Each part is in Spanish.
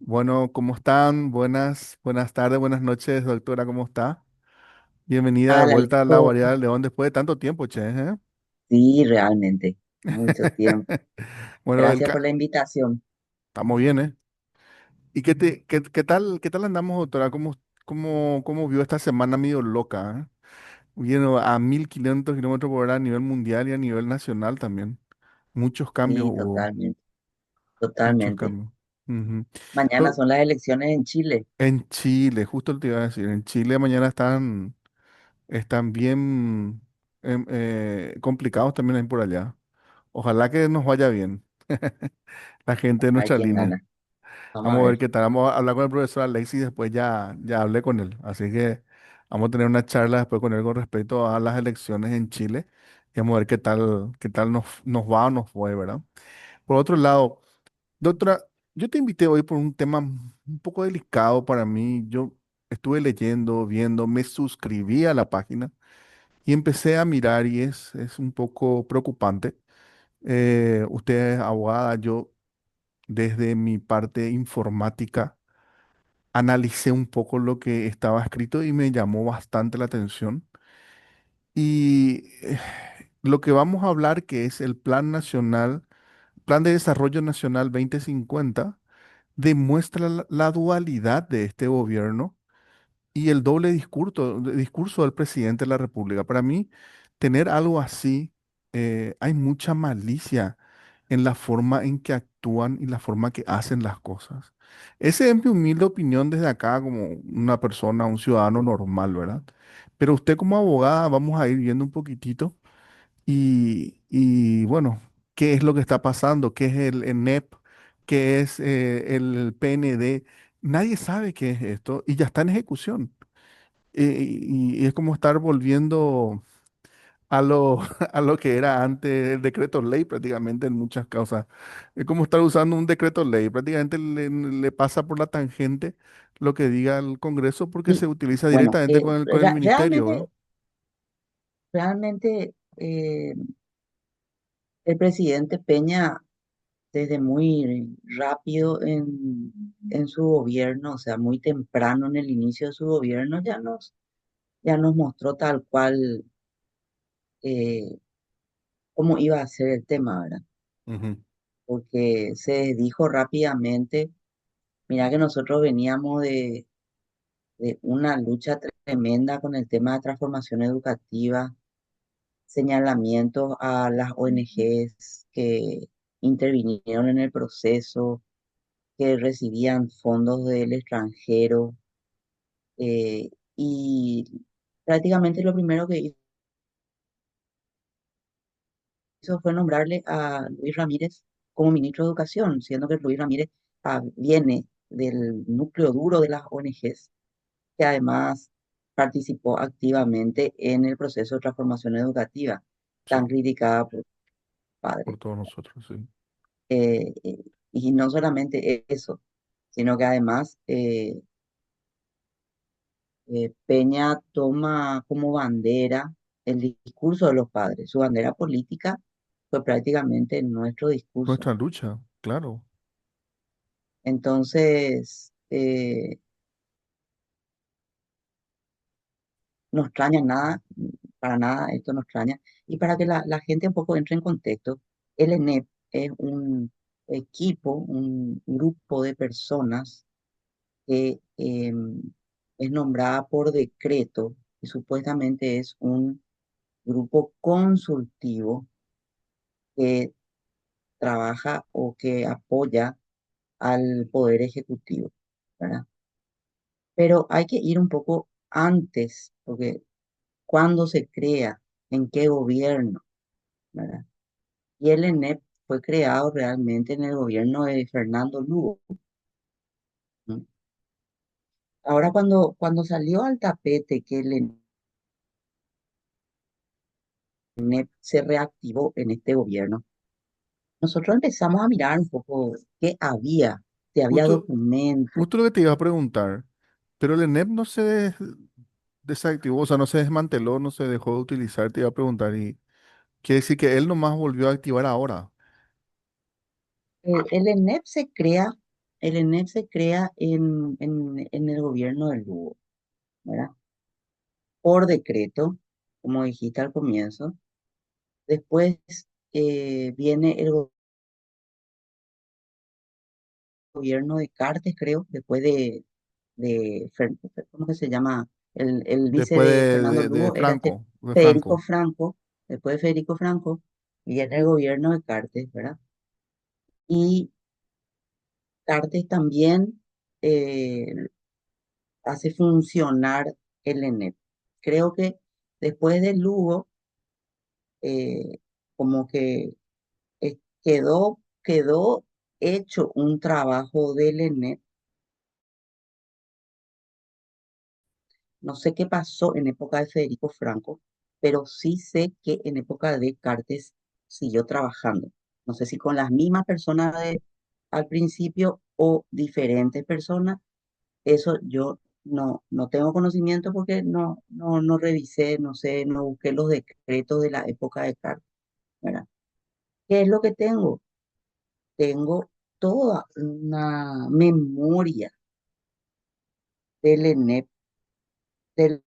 Bueno, ¿cómo están? Buenas tardes, buenas noches, doctora, ¿cómo está? Bienvenida de Hola, vuelta a la Alejo. Guarida del León después de tanto tiempo, che, ¿eh? Sí, realmente, mucho tiempo. Bueno, Gracias por la invitación. estamos bien, ¿eh? ¿Y qué tal andamos, doctora? ¿Cómo vio esta semana medio loca, eh? Viendo a 1.500 kilómetros por hora a nivel mundial y a nivel nacional también. Muchos cambios Sí, hubo, totalmente, muchos totalmente. cambios. Ujú. Mañana Pero son las elecciones en Chile. en Chile, justo te iba a decir, en Chile mañana están bien complicados también ahí por allá. Ojalá que nos vaya bien, la gente de Hay nuestra quien línea. gana. Vamos a Vamos a ver ver. qué tal. Vamos a hablar con el profesor Alexis, después ya hablé con él. Así que vamos a tener una charla después con él con respecto a las elecciones en Chile. Y vamos a ver qué tal nos va o nos fue, ¿verdad? Por otro lado, doctora, yo te invité hoy por un tema un poco delicado para mí. Yo estuve leyendo, viendo, me suscribí a la página. Y empecé a mirar y es un poco preocupante. Usted es abogada, yo desde mi parte informática analicé un poco lo que estaba escrito y me llamó bastante la atención. Y lo que vamos a hablar, que es el Plan Nacional, Plan de Desarrollo Nacional 2050, demuestra la dualidad de este gobierno y el doble discurso del presidente de la República. Para mí, tener algo así, hay mucha malicia en la forma en que actúan y la forma que hacen las cosas. Esa es mi humilde opinión desde acá como una persona, un ciudadano normal, ¿verdad? Pero usted como abogada, vamos a ir viendo un poquitito y bueno, ¿qué es lo que está pasando? ¿Qué es el ENEP? ¿Qué es el PND? Nadie sabe qué es esto y ya está en ejecución. Y es como estar volviendo a lo, a lo que era antes el decreto ley prácticamente en muchas causas. Es como estar usando un decreto ley. Prácticamente le pasa por la tangente lo que diga el Congreso porque Y se utiliza bueno, directamente con el ministerio, ¿verdad? realmente el presidente Peña, desde muy rápido en su gobierno, o sea, muy temprano en el inicio de su gobierno, ya nos mostró tal cual eh, cómo iba a ser el tema, ¿verdad? Ujú. Porque se dijo rápidamente, mira que nosotros veníamos de una lucha tremenda con el tema de transformación educativa, señalamientos a las ONGs que intervinieron en el proceso, que recibían fondos del extranjero, y prácticamente lo primero que hizo fue nombrarle a Luis Ramírez como ministro de Educación, siendo que Luis Ramírez viene del núcleo duro de las ONGs, que además participó activamente en el proceso de transformación educativa, Sí, tan criticada por por padres. todos nosotros, sí. Y no solamente eso, sino que además Peña toma como bandera el discurso de los padres. Su bandera política fue prácticamente nuestro discurso. Nuestra lucha, claro. Entonces, no extraña nada, para nada esto no extraña. Y para que la gente un poco entre en contexto, el ENEP es un equipo, un grupo de personas que es nombrada por decreto y supuestamente es un grupo consultivo que trabaja o que apoya al Poder Ejecutivo, ¿verdad? Pero hay que ir un poco antes, porque cuándo se crea, en qué gobierno, ¿verdad? Y el ENEP fue creado realmente en el gobierno de Fernando Lugo, ¿no? Ahora cuando salió al tapete que el ENEP se reactivó en este gobierno, nosotros empezamos a mirar un poco qué había, si había Justo, documentos. justo lo que te iba a preguntar, pero el ENEP no se desactivó, o sea, no se desmanteló, no se dejó de utilizar, te iba a preguntar, y quiere decir que él nomás volvió a activar ahora. El ENEP se crea el ENEP se crea en el gobierno de Lugo, ¿verdad? Por decreto, como dijiste al comienzo. Después viene el gobierno de Cartes, creo, después ¿cómo que se llama? El vice Después de Fernando de Lugo era este Franco, de Federico Franco. Franco. Después de Federico Franco viene el gobierno de Cartes, ¿verdad? Y Cartes también eh, hace funcionar el ENEP. Creo que después de Lugo, como que quedó hecho un trabajo del ENEP. No sé qué pasó en época de Federico Franco, pero sí sé que en época de Cartes siguió trabajando. No sé si con las mismas personas de al principio o diferentes personas. Eso yo no tengo conocimiento porque no revisé, no sé, no busqué los decretos de la época de Cartes, ¿verdad? ¿Qué es lo que tengo? Tengo toda una memoria del ENEP, del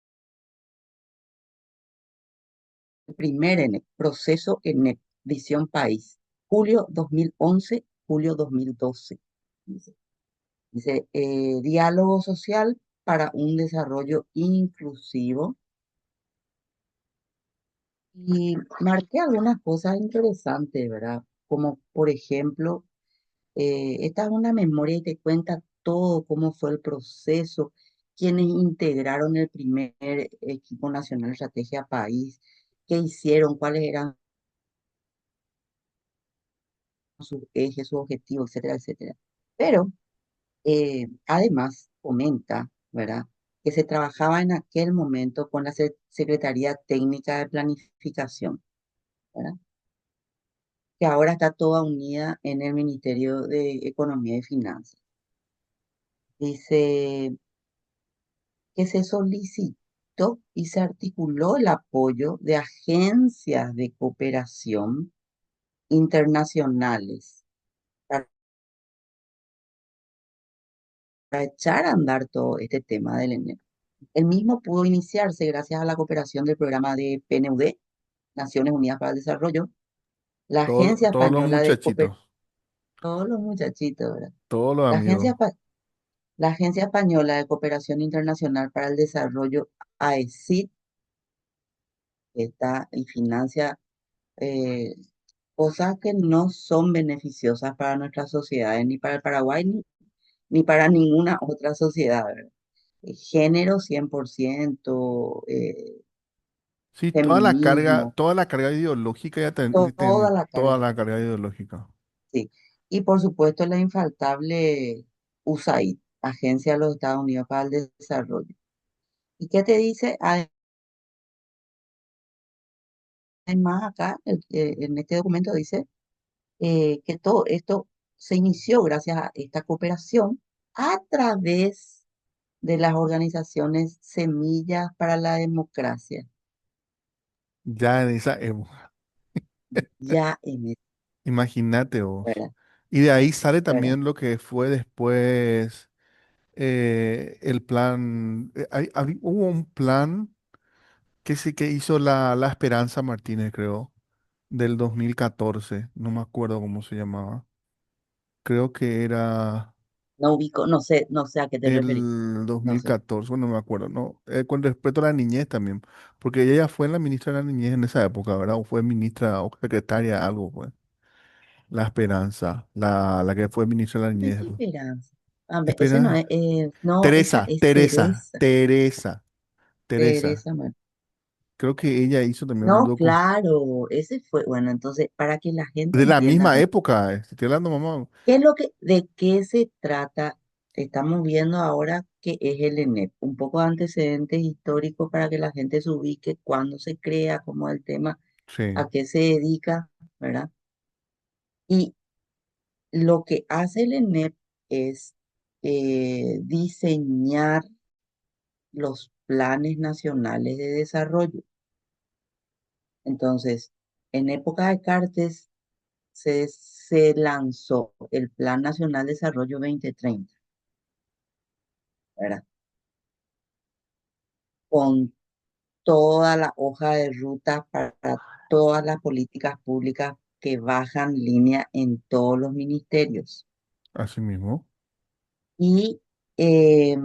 primer ENEP, proceso ENEP, Visión País, julio 2011, julio 2012. Dice, diálogo social para un desarrollo inclusivo. Y marqué algunas cosas interesantes, ¿verdad? Como por ejemplo, esta es una memoria y te cuenta todo cómo fue el proceso, quienes integraron el primer equipo nacional de estrategia país, qué hicieron, cuáles eran sus ejes, sus objetivos, etcétera, etcétera. Pero además comenta, ¿verdad? Que se trabajaba en aquel momento con la Secretaría Técnica de Planificación, ¿verdad? Que ahora está toda unida en el Ministerio de Economía y Finanzas. Dice que se solicitó y se articuló el apoyo de agencias de cooperación internacionales para echar a andar todo este tema del ENEP. El mismo pudo iniciarse gracias a la cooperación del programa de PNUD, Naciones Unidas para el Desarrollo, la Agencia Todos los Española de Cooperación, muchachitos, todos los muchachitos, ¿verdad? todos los La amigos. Agencia, la Agencia Española de Cooperación Internacional para el Desarrollo, AECID, que está y financia eh, cosas que no son beneficiosas para nuestras sociedades, ni para el Paraguay, ni para ninguna otra sociedad, ¿verdad? Género 100%, Sí, feminismo, toda la carga ideológica ya toda la toda carga. la carga ideológica. Sí. Y por supuesto la infaltable USAID, Agencia de los Estados Unidos para el Desarrollo. ¿Y qué te dice? Además, acá en este documento dice que todo esto se inició gracias a esta cooperación a través de las organizaciones Semillas para la Democracia, Ya en esa época. ya en esta, Imagínate vos. ¿verdad? Y de ahí sale ¿Verdad? también lo que fue después el plan. Hubo un plan que sí que hizo la Esperanza Martínez, creo, del 2014. No me acuerdo cómo se llamaba. Creo que era No ubico, no sé a qué te referís, el no sé. 2014, bueno, no me acuerdo, ¿no? Con respecto a la niñez también, porque ella ya fue la ministra de la niñez en esa época, ¿verdad? O fue ministra o secretaria, algo, pues. La Esperanza, la que fue ministra de la ¿De niñez. qué esperanza? A ver, ese no es, Espera, no, esa Teresa, es Teresa, Teresa, Teresa, Teresa. Teresa Mar- Creo que ella hizo también un No, docu. claro, ese fue, bueno, entonces, para que la gente De la entienda, misma ¿no? época, estoy hablando, mamá. ¿Qué es lo que, de qué se trata? Estamos viendo ahora que es el ENEP, un poco de antecedentes históricos para que la gente se ubique cuándo se crea, cómo es el tema, Sí, a qué se dedica, ¿verdad? Y lo que hace el ENEP es diseñar los planes nacionales de desarrollo. Entonces, en época de Cartes se lanzó el Plan Nacional de Desarrollo 2030, ¿verdad? Con toda la hoja de ruta para todas las políticas públicas que bajan línea en todos los ministerios. Así mismo. Y eh,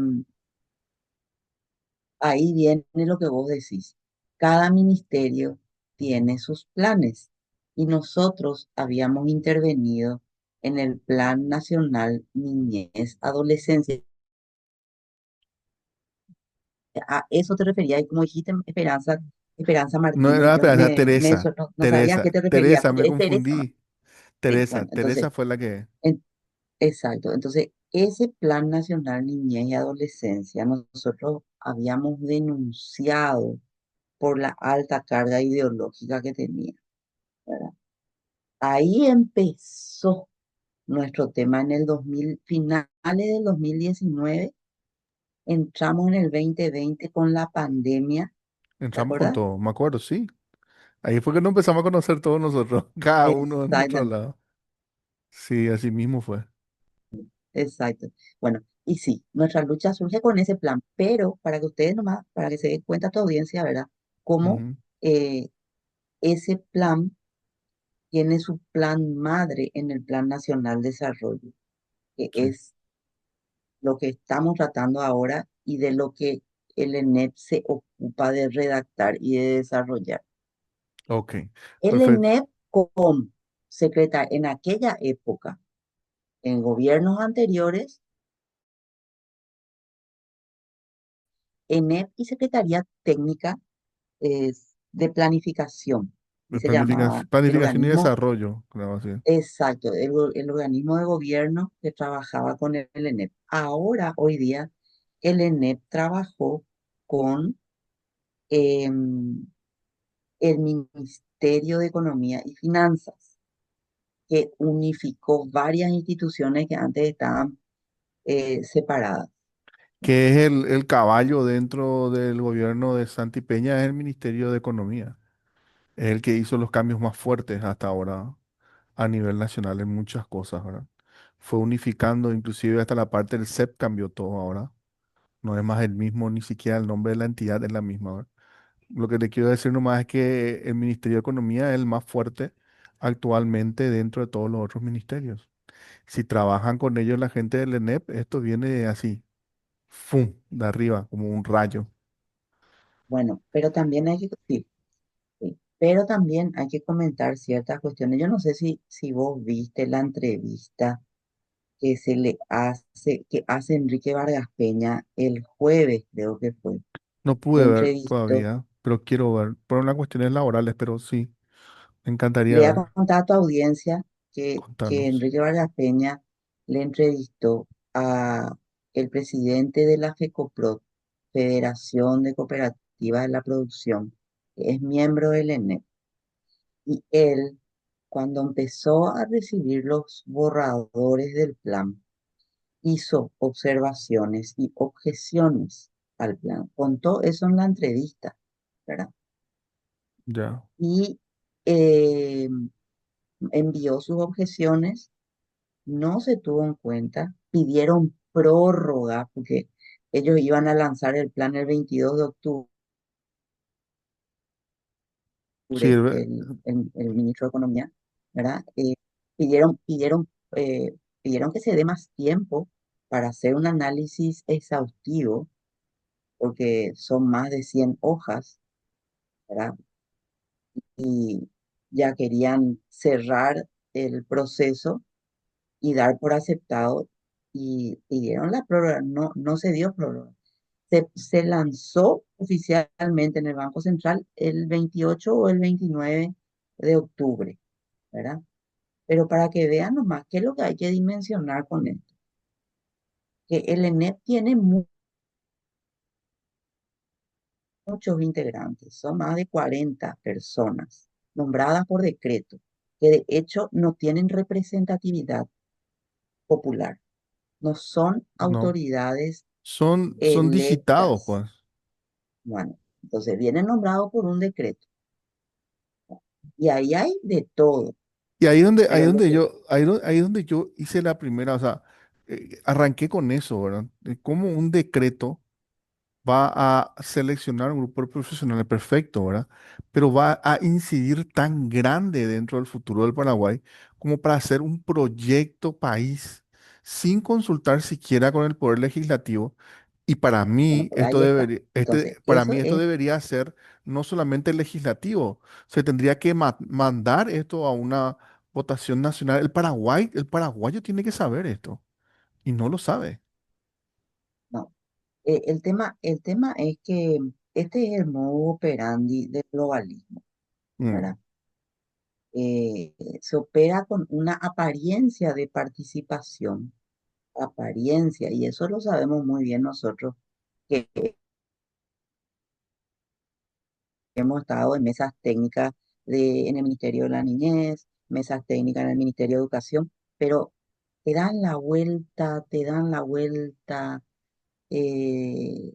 ahí viene lo que vos decís. Cada ministerio tiene sus planes y nosotros habíamos intervenido en el Plan Nacional Niñez Adolescencia. A eso te refería y como dijiste, Esperanza, Esperanza No Martínez, era yo Esperanza, Teresa. no sabía a qué Teresa, te refería, Teresa, me porque es Teresa nomás. confundí. Sí, Teresa, bueno, entonces, Teresa fue la que. en- exacto. Entonces, ese Plan Nacional Niñez y Adolescencia, nosotros habíamos denunciado por la alta carga ideológica que tenía, ¿verdad? Ahí empezó nuestro tema en el 2000, finales del 2019, entramos en el 2020 con la pandemia, ¿te Entramos con acuerdas? todo, me acuerdo, sí. Ahí fue que nos empezamos a conocer todos nosotros, cada uno de nuestro Exacto, lado. Sí, así mismo fue. exacto. Bueno, y sí, nuestra lucha surge con ese plan, pero para que ustedes nomás, para que se den cuenta tu audiencia, ¿verdad? Cómo Ujú. eh, ese plan tiene su plan madre en el Plan Nacional de Desarrollo, que Sí, es lo que estamos tratando ahora y de lo que el ENEP se ocupa de redactar y de desarrollar. ok, El perfecto. ENEP como secretaria en aquella época, en gobiernos anteriores, ENEP y Secretaría Técnica de Planificación, y De se llamaba el planificación y organismo, desarrollo, creo así. exacto, el organismo de gobierno que trabajaba con el ENEP. Ahora, hoy día, el ENEP trabajó con em, el Ministerio de Economía y Finanzas, que unificó varias instituciones que antes estaban separadas. Que es el caballo dentro del gobierno de Santi Peña, es el Ministerio de Economía. Es el que hizo los cambios más fuertes hasta ahora a nivel nacional en muchas cosas, ¿verdad? Fue unificando, inclusive hasta la parte del CEP cambió todo ahora. No es más el mismo, ni siquiera el nombre de la entidad es la misma, ¿verdad? Lo que te quiero decir nomás es que el Ministerio de Economía es el más fuerte actualmente dentro de todos los otros ministerios. Si trabajan con ellos la gente del ENEP, esto viene así, ¡fum!, de arriba, como un rayo. Bueno, pero también hay que, sí, sí, pero también hay que comentar ciertas cuestiones. Yo no sé si vos viste la entrevista que hace Enrique Vargas Peña el jueves, creo que fue. No Le pude ver entrevistó. todavía, pero quiero ver. Por unas cuestiones laborales, pero sí, me encantaría Le voy a ver. contar a tu audiencia que Contanos. Enrique Vargas Peña le entrevistó a el presidente de la FECOPROD, Federación de Cooperativas de la Producción, que es miembro del ENEP. Y él, cuando empezó a recibir los borradores del plan, hizo observaciones y objeciones al plan. Contó eso en la entrevista, ¿verdad? Ya. Y eh, envió sus objeciones, no se tuvo en cuenta, pidieron prórroga porque ellos iban a lanzar el plan el 22 de octubre, Sí, el ministro de Economía, ¿verdad? Pidieron, pidieron que se dé más tiempo para hacer un análisis exhaustivo, porque son más de 100 hojas, ¿verdad? Y ya querían cerrar el proceso y dar por aceptado y pidieron la prórroga, no, no se dio prórroga. Se lanzó oficialmente en el Banco Central el 28 o el 29 de octubre, ¿verdad? Pero para que vean nomás qué es lo que hay que dimensionar con esto, que el ENEP tiene muchos integrantes, son más de 40 personas nombradas por decreto, que de hecho no tienen representatividad popular, no son no. autoridades Son digitados, electas. pues. Bueno, entonces vienen nombrados por un decreto y ahí hay de todo. Y Pero lo que, ahí donde yo hice la primera, o sea, arranqué con eso, ¿verdad? De cómo un decreto va a seleccionar un grupo de profesionales perfecto, ¿verdad? Pero va a incidir tan grande dentro del futuro del Paraguay como para hacer un proyecto país sin consultar siquiera con el poder legislativo. Y para bueno, mí pero ahí está. Entonces, para eso mí esto es, debería ser no solamente legislativo, se tendría que mandar esto a una votación nacional. El paraguayo tiene que saber esto y no lo sabe. no. El tema es que este es el modo operandi del globalismo, Mm, ¿verdad? Se opera con una apariencia de participación, apariencia, y eso lo sabemos muy bien nosotros, que hemos estado en mesas técnicas en el Ministerio de la Niñez, mesas técnicas en el Ministerio de Educación, pero te dan la vuelta, eh,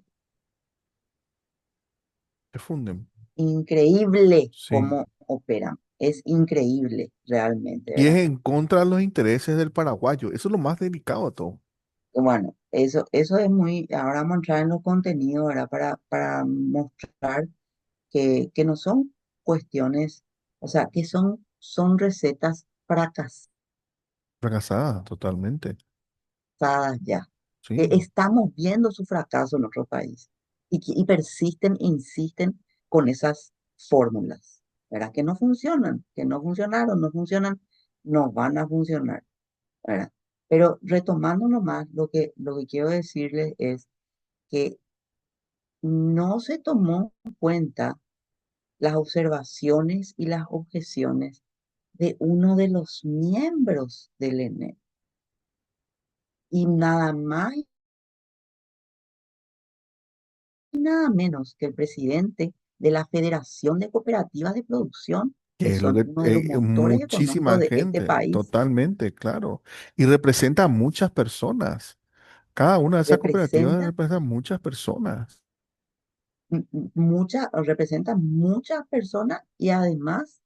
se funden. increíble Sí. cómo operan, es increíble realmente, Y es ¿verdad? en contra de los intereses del paraguayo. Eso es lo más delicado de todo. Bueno, eso es muy, ahora vamos a entrar en los contenidos, ¿verdad? Para mostrar que no son cuestiones, o sea, que son recetas fracasadas Fracasada, totalmente. ya. Que Sí. estamos viendo su fracaso en otro país y persisten, insisten con esas fórmulas, ¿verdad? Que no funcionan, que no funcionaron, no funcionan, no van a funcionar, ¿verdad? Pero retomando nomás, lo que quiero decirles es que no se tomó en cuenta las observaciones y las objeciones de uno de los miembros del ENE y nada más y nada menos que el presidente de la Federación de Cooperativas de Producción, que Que es lo son que uno de los motores económicos muchísima de este gente, país, totalmente, claro. Y representa a muchas personas. Cada una de esas cooperativas representa, representa a muchas personas. representan muchas personas y además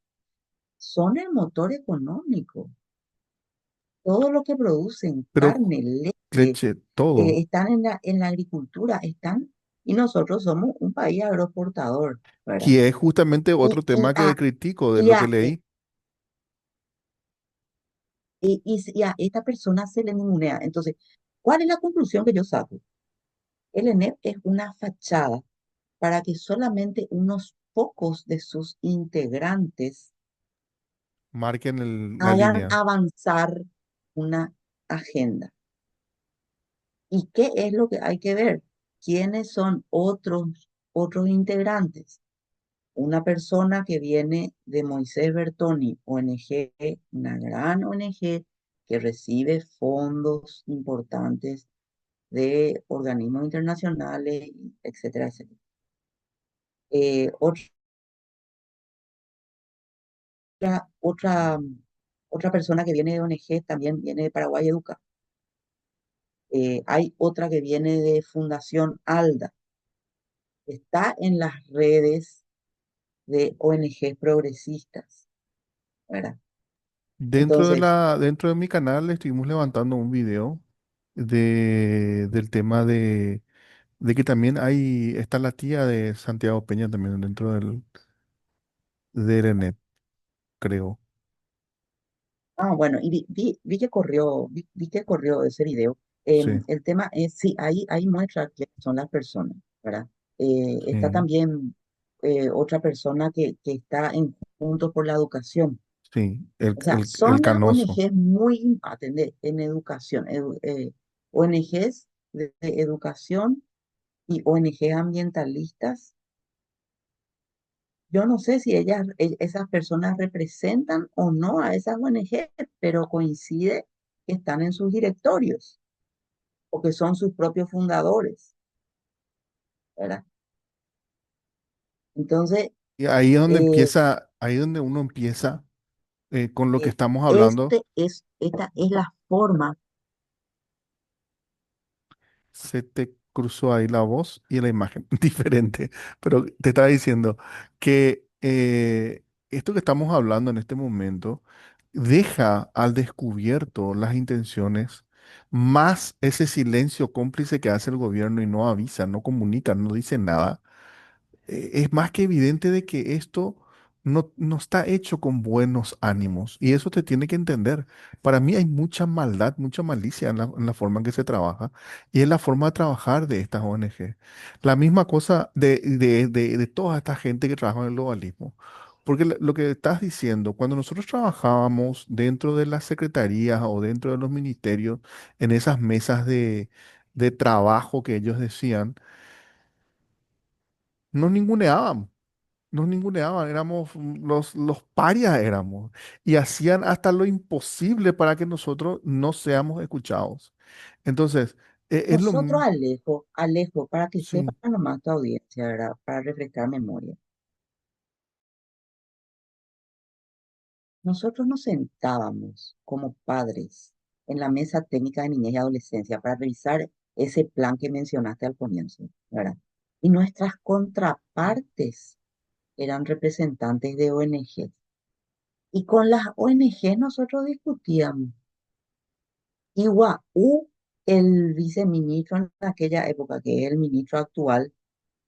son el motor económico. Todo lo que producen, Pero carne, leche, leche, todo. están en la agricultura, están, y nosotros somos un país agroexportador, ¿verdad? Y es justamente Y, otro y, tema que a, critico de y, lo que a, e- leí. y a esta persona se le ningunea. Entonces, ¿cuál es la conclusión que yo saco? El ENEP es una fachada para que solamente unos pocos de sus integrantes Marquen la hagan línea. avanzar una agenda. ¿Y qué es lo que hay que ver? ¿Quiénes son otros integrantes? Una persona que viene de Moisés Bertoni, ONG, una gran ONG que recibe fondos importantes de organismos internacionales, etcétera, etcétera. Otra, otra, otra persona que viene de ONG también viene de Paraguay Educa. Hay otra que viene de Fundación ALDA. Está en las redes de ONG progresistas, ¿verdad? Entonces, Dentro de mi canal estuvimos levantando un video del tema de que también está la tía de Santiago Peña también dentro del ENEP, creo. bueno, y vi que corrió ese video. Sí, El tema es, sí, ahí muestra que son las personas, ¿verdad? Está sí, también otra persona que está en Juntos por la Educación. sí, O sea, el son las canoso. ONGs muy, atender, en educación, ONGs de educación y ONGs ambientalistas. Yo no sé si esas personas representan o no a esas ONG, pero coincide que están en sus directorios o que son sus propios fundadores, ¿verdad? Entonces, Y ahí es donde eh, ahí es donde uno empieza con lo que estamos hablando. esta es la forma, Se te cruzó ahí la voz y la imagen, diferente. Pero te estaba diciendo que esto que estamos hablando en este momento deja al descubierto las intenciones, más ese silencio cómplice que hace el gobierno y no avisa, no comunica, no dice nada, es más que evidente de que esto no está hecho con buenos ánimos y eso te tiene que entender. Para mí hay mucha maldad, mucha malicia en la forma en que se trabaja y es la forma de trabajar de estas ONG. La misma cosa de toda esta gente que trabaja en el globalismo. Porque lo que estás diciendo, cuando nosotros trabajábamos dentro de las secretarías o dentro de los ministerios, en esas mesas de trabajo que ellos decían, nos ninguneábamos. Nos ninguneaban, éramos los parias éramos y hacían hasta lo imposible para que nosotros no seamos escuchados. Entonces, es lo Nosotros, mismo. Alejo, para que sepa Sí, nomás tu audiencia, ¿verdad? Para refrescar memoria. Nosotros nos sentábamos como padres en la mesa técnica de niñez y adolescencia para revisar ese plan que mencionaste al comienzo, ¿verdad? Y nuestras contrapartes eran representantes de ONG. Y con las ONG nosotros discutíamos. Igual, el viceministro en aquella época, que es el ministro actual,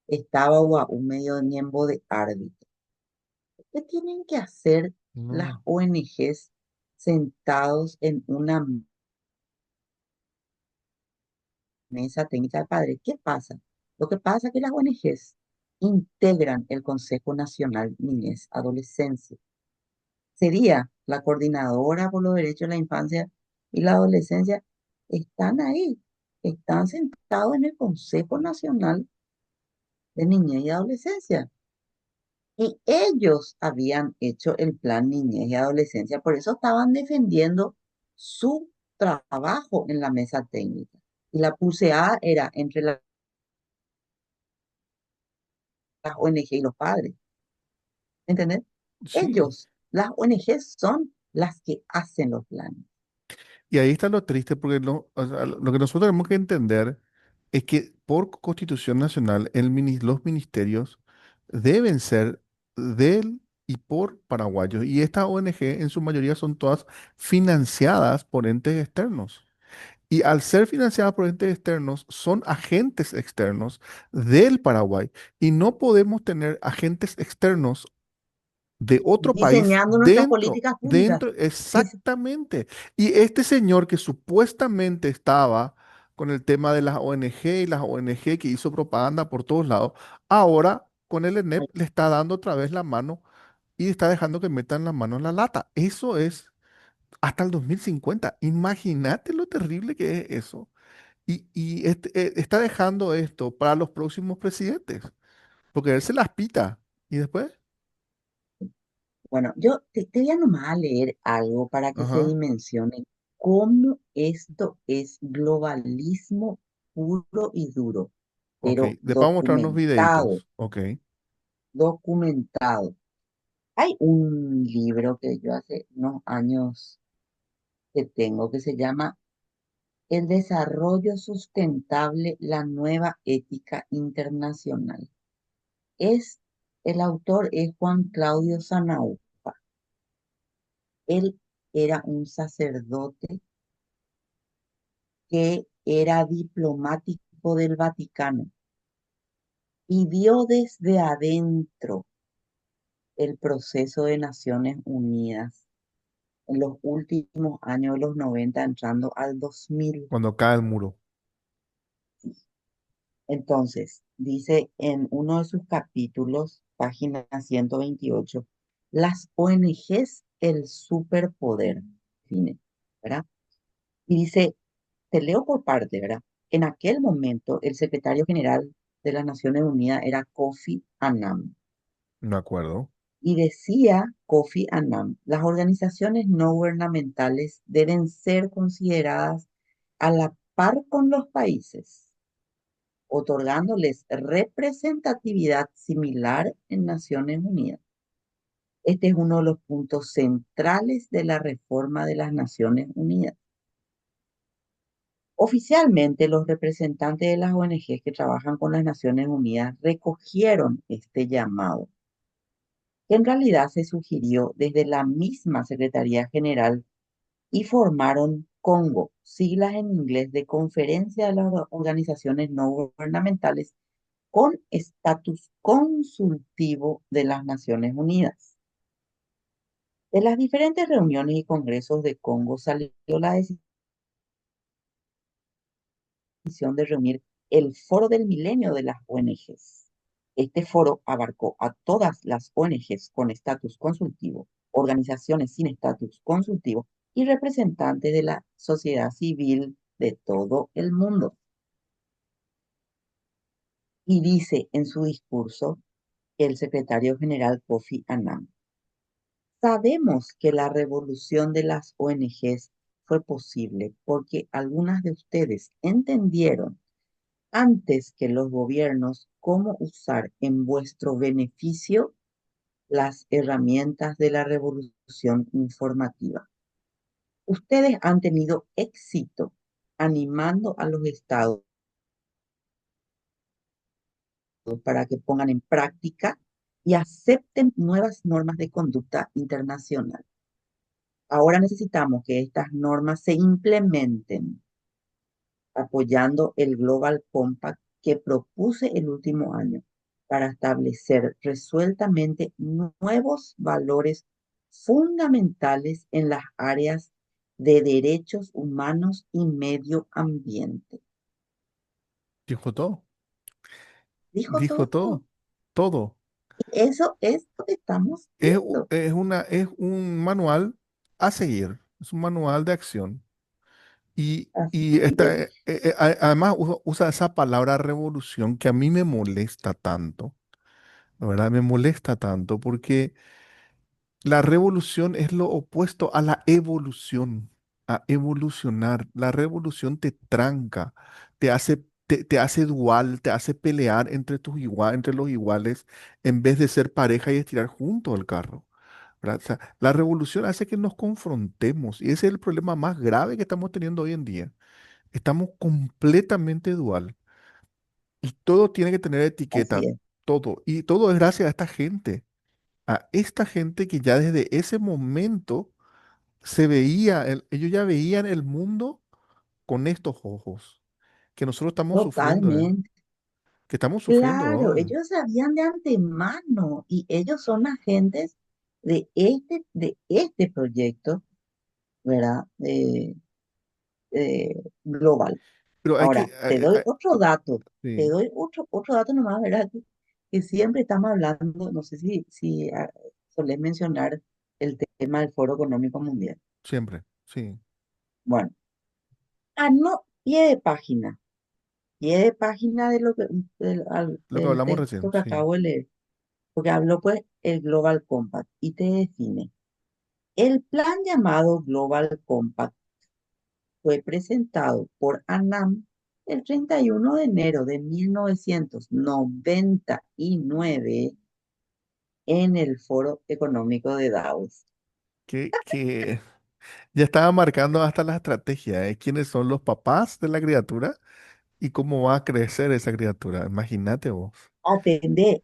estaba un medio de miembro de árbitro. ¿Qué tienen que hacer las no, ONGs sentados en una mesa técnica de padres? ¿Qué pasa? Lo que pasa es que las ONGs integran el Consejo Nacional Niñez Adolescencia. Sería la coordinadora por los derechos de la infancia y la adolescencia. Están ahí, están sentados en el Consejo Nacional de Niñez y Adolescencia. Y ellos habían hecho el plan niñez y adolescencia, por eso estaban defendiendo su trabajo en la mesa técnica. Y la pulseada era entre las ONG y los padres, ¿entendés? sí. Ellos, las ONG son las que hacen los planes. Y ahí está lo triste, porque o sea, lo que nosotros tenemos que entender es que por Constitución Nacional los ministerios deben ser del y por paraguayos. Y estas ONG en su mayoría son todas financiadas por entes externos. Y al ser financiadas por entes externos, son agentes externos del Paraguay. Y no podemos tener agentes externos de otro país Diseñando nuestras políticas públicas. dentro, Dice, exactamente. Y este señor que supuestamente estaba con el tema de las ONG y las ONG que hizo propaganda por todos lados, ahora con el ENEP le está dando otra vez la mano y está dejando que metan la mano en la lata. Eso es hasta el 2050. Imagínate lo terrible que es eso. Está dejando esto para los próximos presidentes, porque él se las pita. ¿Y después? bueno, yo te voy a nomás a leer algo para que se Ajá. dimensione cómo esto es globalismo puro y duro, Ok, pero después vamos a mostrar unos documentado, videitos. Ok, documentado. Hay un libro que yo hace unos años que tengo que se llama El desarrollo sustentable, la nueva ética internacional. Es, el autor es Juan Claudio Zanaupa. Él era un sacerdote que era diplomático del Vaticano y vio desde adentro el proceso de Naciones Unidas en los últimos años de los 90 entrando al 2000. cuando cae el muro. Entonces, dice en uno de sus capítulos, página 128, las ONGs, el superpoder, define, ¿verdad? Y dice, te leo por parte, ¿verdad? En aquel momento, el secretario general de las Naciones Unidas era Kofi Annan. De acuerdo. Y decía Kofi Annan, las organizaciones no gubernamentales deben ser consideradas a la par con los países, otorgándoles representatividad similar en Naciones Unidas. Este es uno de los puntos centrales de la reforma de las Naciones Unidas. Oficialmente, los representantes de las ONG que trabajan con las Naciones Unidas recogieron este llamado que en realidad se sugirió desde la misma Secretaría General y formaron Congo, siglas en inglés de Conferencia de las Organizaciones No Gubernamentales con estatus consultivo de las Naciones Unidas. De las diferentes reuniones y congresos de Congo salió la decisión de reunir el Foro del Milenio de las ONGs. Este foro abarcó a todas las ONGs con estatus consultivo, organizaciones sin estatus consultivo y representantes de la sociedad civil de todo el mundo. Y dice en su discurso el secretario general Kofi Annan: sabemos que la revolución de las ONGs fue posible porque algunas de ustedes entendieron antes que los gobiernos cómo usar en vuestro beneficio las herramientas de la revolución informativa. Ustedes han tenido éxito animando a los estados para que pongan en práctica y acepten nuevas normas de conducta internacional. Ahora necesitamos que estas normas se implementen apoyando el Global Compact que propuse el último año para establecer resueltamente nuevos valores fundamentales en las áreas de derechos humanos y medio ambiente. Dijo todo, Dijo dijo todo. todo, todo. Y eso es lo que estamos viendo. Es un manual a seguir, es un manual de acción. Y Así es. además usa esa palabra revolución que a mí me molesta tanto, la verdad me molesta tanto porque la revolución es lo opuesto a la evolución, a evolucionar. La revolución te tranca, te hace dual, te hace pelear entre los iguales en vez de ser pareja y estirar juntos el carro. ¿Verdad? O sea, la revolución hace que nos confrontemos y ese es el problema más grave que estamos teniendo hoy en día. Estamos completamente dual y todo tiene que tener Así etiqueta, es. todo. Y todo es gracias a esta gente que ya desde ese momento se veía, ellos ya veían el mundo con estos ojos, que nosotros estamos sufriendo, Totalmente. que estamos sufriendo Claro, ahora. ellos sabían de antemano y ellos son agentes de este proyecto, ¿verdad? Global. Pero hay que, Ahora, te doy otro dato, te sí, doy otro dato nomás, ¿verdad? Que siempre estamos hablando, no sé si solés mencionar el tema del Foro Económico Mundial. siempre, sí, Bueno, no, pie de página de lo que, lo que del hablamos texto recién, que sí. acabo de leer, porque habló pues el Global Compact y te define. El plan llamado Global Compact fue presentado por ANAM el 31 de enero de 1999 en el Foro Económico de Davos. Que ya estaba marcando hasta la estrategia, de quiénes son los papás de la criatura y cómo va a crecer esa criatura. Imagínate vos. Atende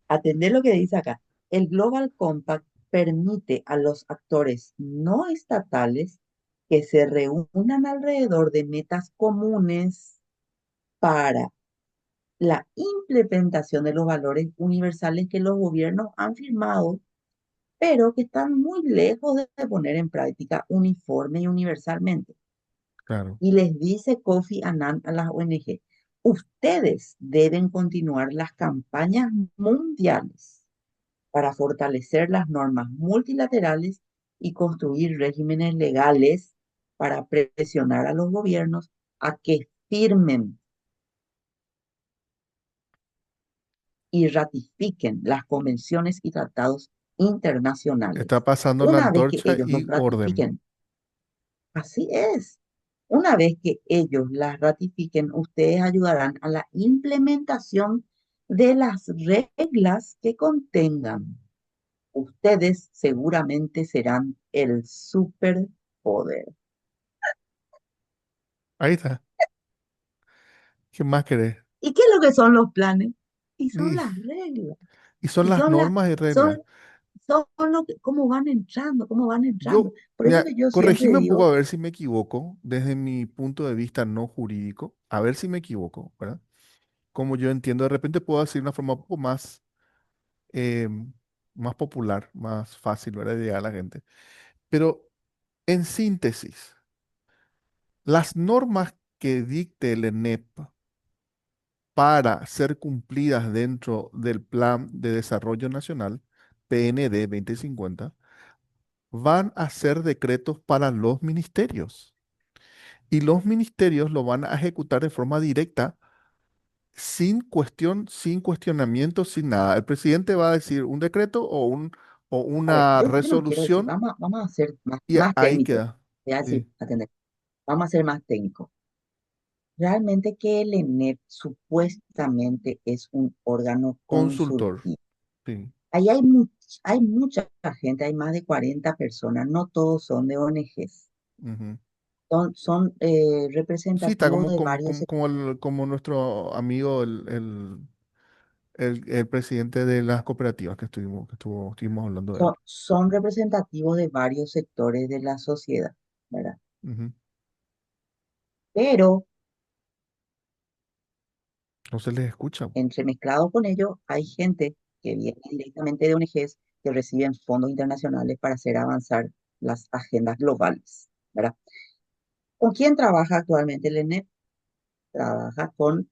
lo que dice acá. El Global Compact permite a los actores no estatales que se reúnan alrededor de metas comunes para la implementación de los valores universales que los gobiernos han firmado, pero que están muy lejos de poner en práctica uniforme y universalmente. Claro, Y les dice Kofi Annan a las ONG: ustedes deben continuar las campañas mundiales para fortalecer las normas multilaterales y construir regímenes legales para presionar a los gobiernos a que firmen y ratifiquen las convenciones y tratados está internacionales. pasando la Una vez que antorcha ellos los y orden. ratifiquen, así es, una vez que ellos las ratifiquen, ustedes ayudarán a la implementación de las reglas que contengan. Ustedes seguramente serán el superpoder. Ahí está. ¿Qué más querés? ¿Y qué es lo que son los planes? Y son Y, las reglas. y son Y las son las, normas y son, reglas. cómo van entrando, cómo van entrando. Yo, Por eso mira, que yo siempre corregime un poco digo, a ver si me equivoco desde mi punto de vista no jurídico, a ver si me equivoco, ¿verdad? Como yo entiendo, de repente puedo decir de una forma un poco más, eh, más popular, más fácil, ¿verdad? De llegar a la gente. Pero en síntesis, las normas que dicte el ENEP para ser cumplidas dentro del Plan de Desarrollo Nacional, PND 2050, van a ser decretos para los ministerios. Y los ministerios lo van a ejecutar de forma directa, sin cuestión, sin cuestionamiento, sin nada. El presidente va a decir un decreto o a ver, una yo no quiero decir, resolución vamos a ser y más ahí técnicos. queda. Voy a decir, Sí, atender, vamos a ser más técnicos. Realmente que el ENEP supuestamente es un órgano consultor. consultivo. Sí. Ahí hay mucha gente, hay más de 40 personas, no todos son de ONGs, Ujú. son Sí, está representativos de varios sectores, como nuestro amigo, el presidente de las cooperativas estuvimos hablando de él. son representativos de varios sectores de la sociedad, ¿verdad? Ujú. Pero No se les escucha. entremezclado con ello hay gente que viene directamente de ONGs que reciben fondos internacionales para hacer avanzar las agendas globales, ¿verdad? ¿Con quién trabaja actualmente el ENEP? Trabaja con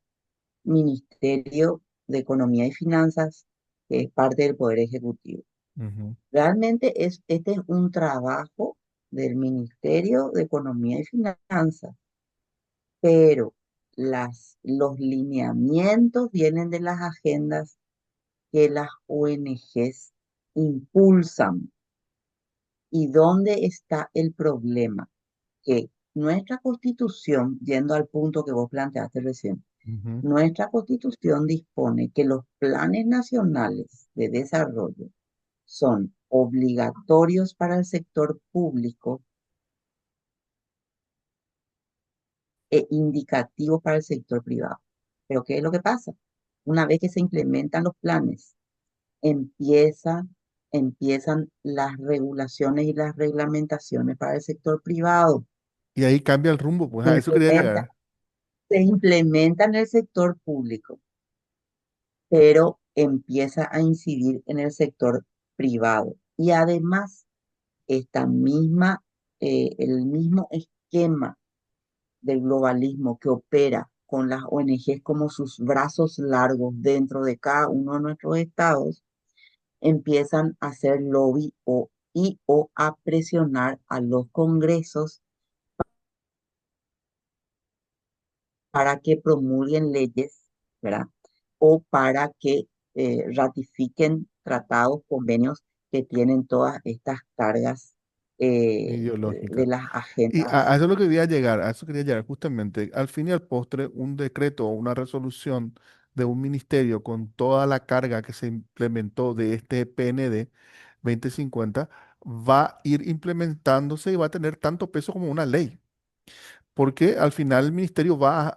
Ministerio de Economía y Finanzas, que es parte del Poder Ejecutivo. Ujú. Realmente este es un trabajo del Ministerio de Economía y Finanzas, pero los lineamientos vienen de las agendas que las ONGs impulsan. ¿Y dónde está el problema? Que nuestra constitución, yendo al punto que vos planteaste recién, Ujú. nuestra constitución dispone que los planes nacionales de desarrollo son obligatorios para el sector público e indicativos para el sector privado. Pero ¿qué es lo que pasa? Una vez que se implementan los planes, empieza, empiezan las regulaciones y las reglamentaciones para el sector privado. Y ahí cambia el rumbo, pues Se a eso quería implementa, llegar. se implementa en el sector público, pero empieza a incidir en el sector privado. Y además, el mismo esquema del globalismo que opera con las ONGs como sus brazos largos dentro de cada uno de nuestros estados, empiezan a hacer lobby o a presionar a los congresos para que promulguen leyes, ¿verdad? O para que ratifiquen tratados, convenios que tienen todas estas cargas de Ideológica. las Y a agendas. eso es lo que quería llegar, a eso quería llegar justamente. Al fin y al postre, un decreto o una resolución de un ministerio con toda la carga que se implementó de este PND 2050 va a ir implementándose y va a tener tanto peso como una ley. Porque al final el ministerio va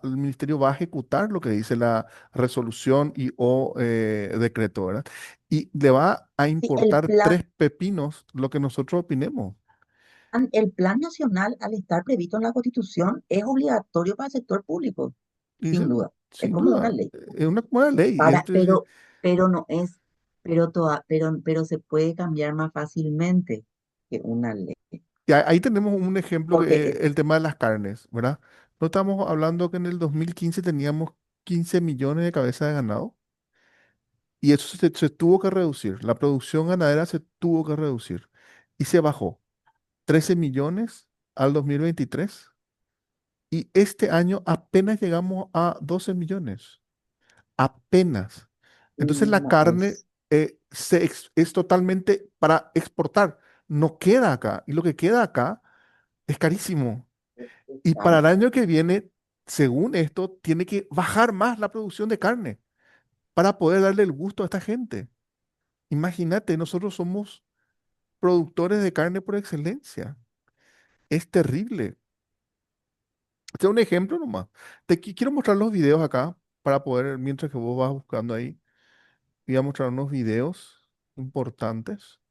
a ejecutar lo que dice la resolución y o decreto, ¿verdad? Y le va a Sí, importar tres pepinos lo que nosotros opinemos. el plan nacional, al estar previsto en la Constitución, es obligatorio para el sector público, Y sin duda. Es sin como una duda, ley. es una buena ley. Para, pero no es, pero se puede cambiar más fácilmente que una ley. Y ahí tenemos un ejemplo Porque que el tema de las carnes, ¿verdad? No estamos hablando que en el 2015 teníamos 15 millones de cabezas de ganado y eso se tuvo que reducir. La producción ganadera se tuvo que reducir y se bajó 13 millones al 2023 y este año apenas llegamos a 12 millones. Apenas. Entonces la no carne es, es totalmente para exportar. No queda acá. Y lo que queda acá es carísimo. es Y para caro. el año que viene, según esto, tiene que bajar más la producción de carne para poder darle el gusto a esta gente. Imagínate, nosotros somos productores de carne por excelencia. Es terrible. Este es un ejemplo nomás. Quiero mostrar los videos acá para poder, mientras que vos vas buscando ahí, voy a mostrar unos videos importantes.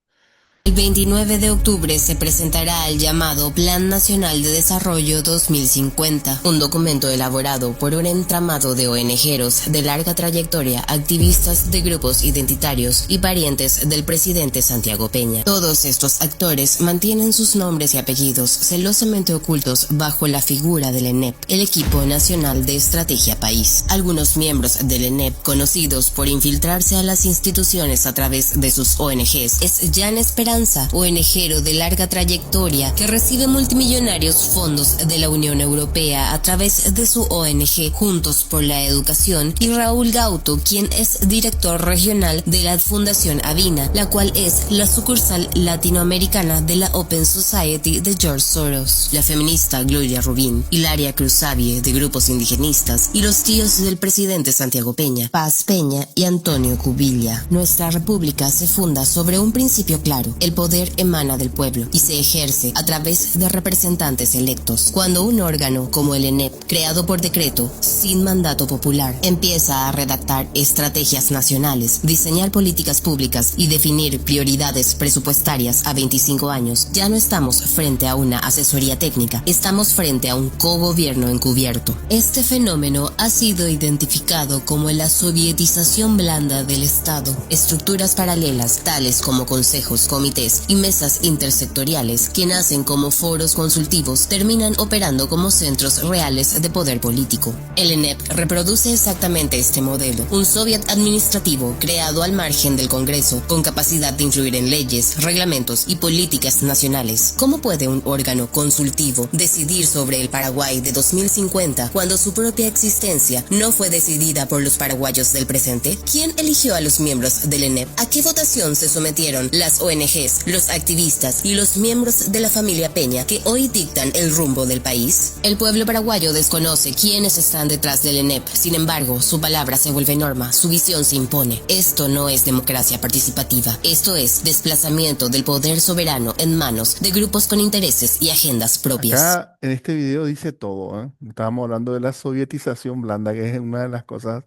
El 29 de octubre se presentará el llamado Plan Nacional de Desarrollo 2050, un documento elaborado por un entramado de ONGeros de larga trayectoria, activistas de grupos identitarios y parientes del presidente Santiago Peña. Todos estos actores mantienen sus nombres y apellidos celosamente ocultos bajo la figura del ENEP, el Equipo Nacional de Estrategia País. Algunos miembros del ENEP, conocidos por infiltrarse a las instituciones a través de sus ONGs, es Jan Esperanza, ONGero de larga trayectoria que recibe multimillonarios fondos de la Unión Europea a través de su ONG Juntos por la Educación, y Raúl Gauto, quien es director regional de la Fundación Avina, la cual es la sucursal latinoamericana de la Open Society de George Soros, la feminista Gloria Rubín, Hilaria Cruzavie de grupos indigenistas y los tíos del presidente Santiago Peña, Paz Peña y Antonio Cubilla. Nuestra república se funda sobre un principio claro: el poder emana del pueblo y se ejerce a través de representantes electos. Cuando un órgano como el ENEP, creado por decreto, sin mandato popular, empieza a redactar estrategias nacionales, diseñar políticas públicas y definir prioridades presupuestarias a 25 años, ya no estamos frente a una asesoría técnica, estamos frente a un cogobierno encubierto. Este fenómeno ha sido identificado como la sovietización blanda del Estado. Estructuras paralelas, tales como consejos, comités y mesas intersectoriales, que nacen como foros consultivos, terminan operando como centros reales de poder político. El ENEP reproduce exactamente este modelo: un soviet administrativo creado al margen del Congreso, con capacidad de influir en leyes, reglamentos y políticas nacionales. ¿Cómo puede un órgano consultivo decidir sobre el Paraguay de 2050 cuando su propia existencia no fue decidida por los paraguayos del presente? ¿Quién eligió a los miembros del ENEP? ¿A qué votación se sometieron las ONGs, los activistas y los miembros de la familia Peña que hoy dictan el rumbo del país? El pueblo paraguayo desconoce quiénes están detrás del ENEP. Sin embargo, su palabra se vuelve norma, su visión se impone. Esto no es democracia participativa. Esto es desplazamiento del poder soberano en manos de grupos con intereses y agendas propias. Acá en este video dice todo, ¿eh? Estábamos hablando de la sovietización blanda, que es una de las cosas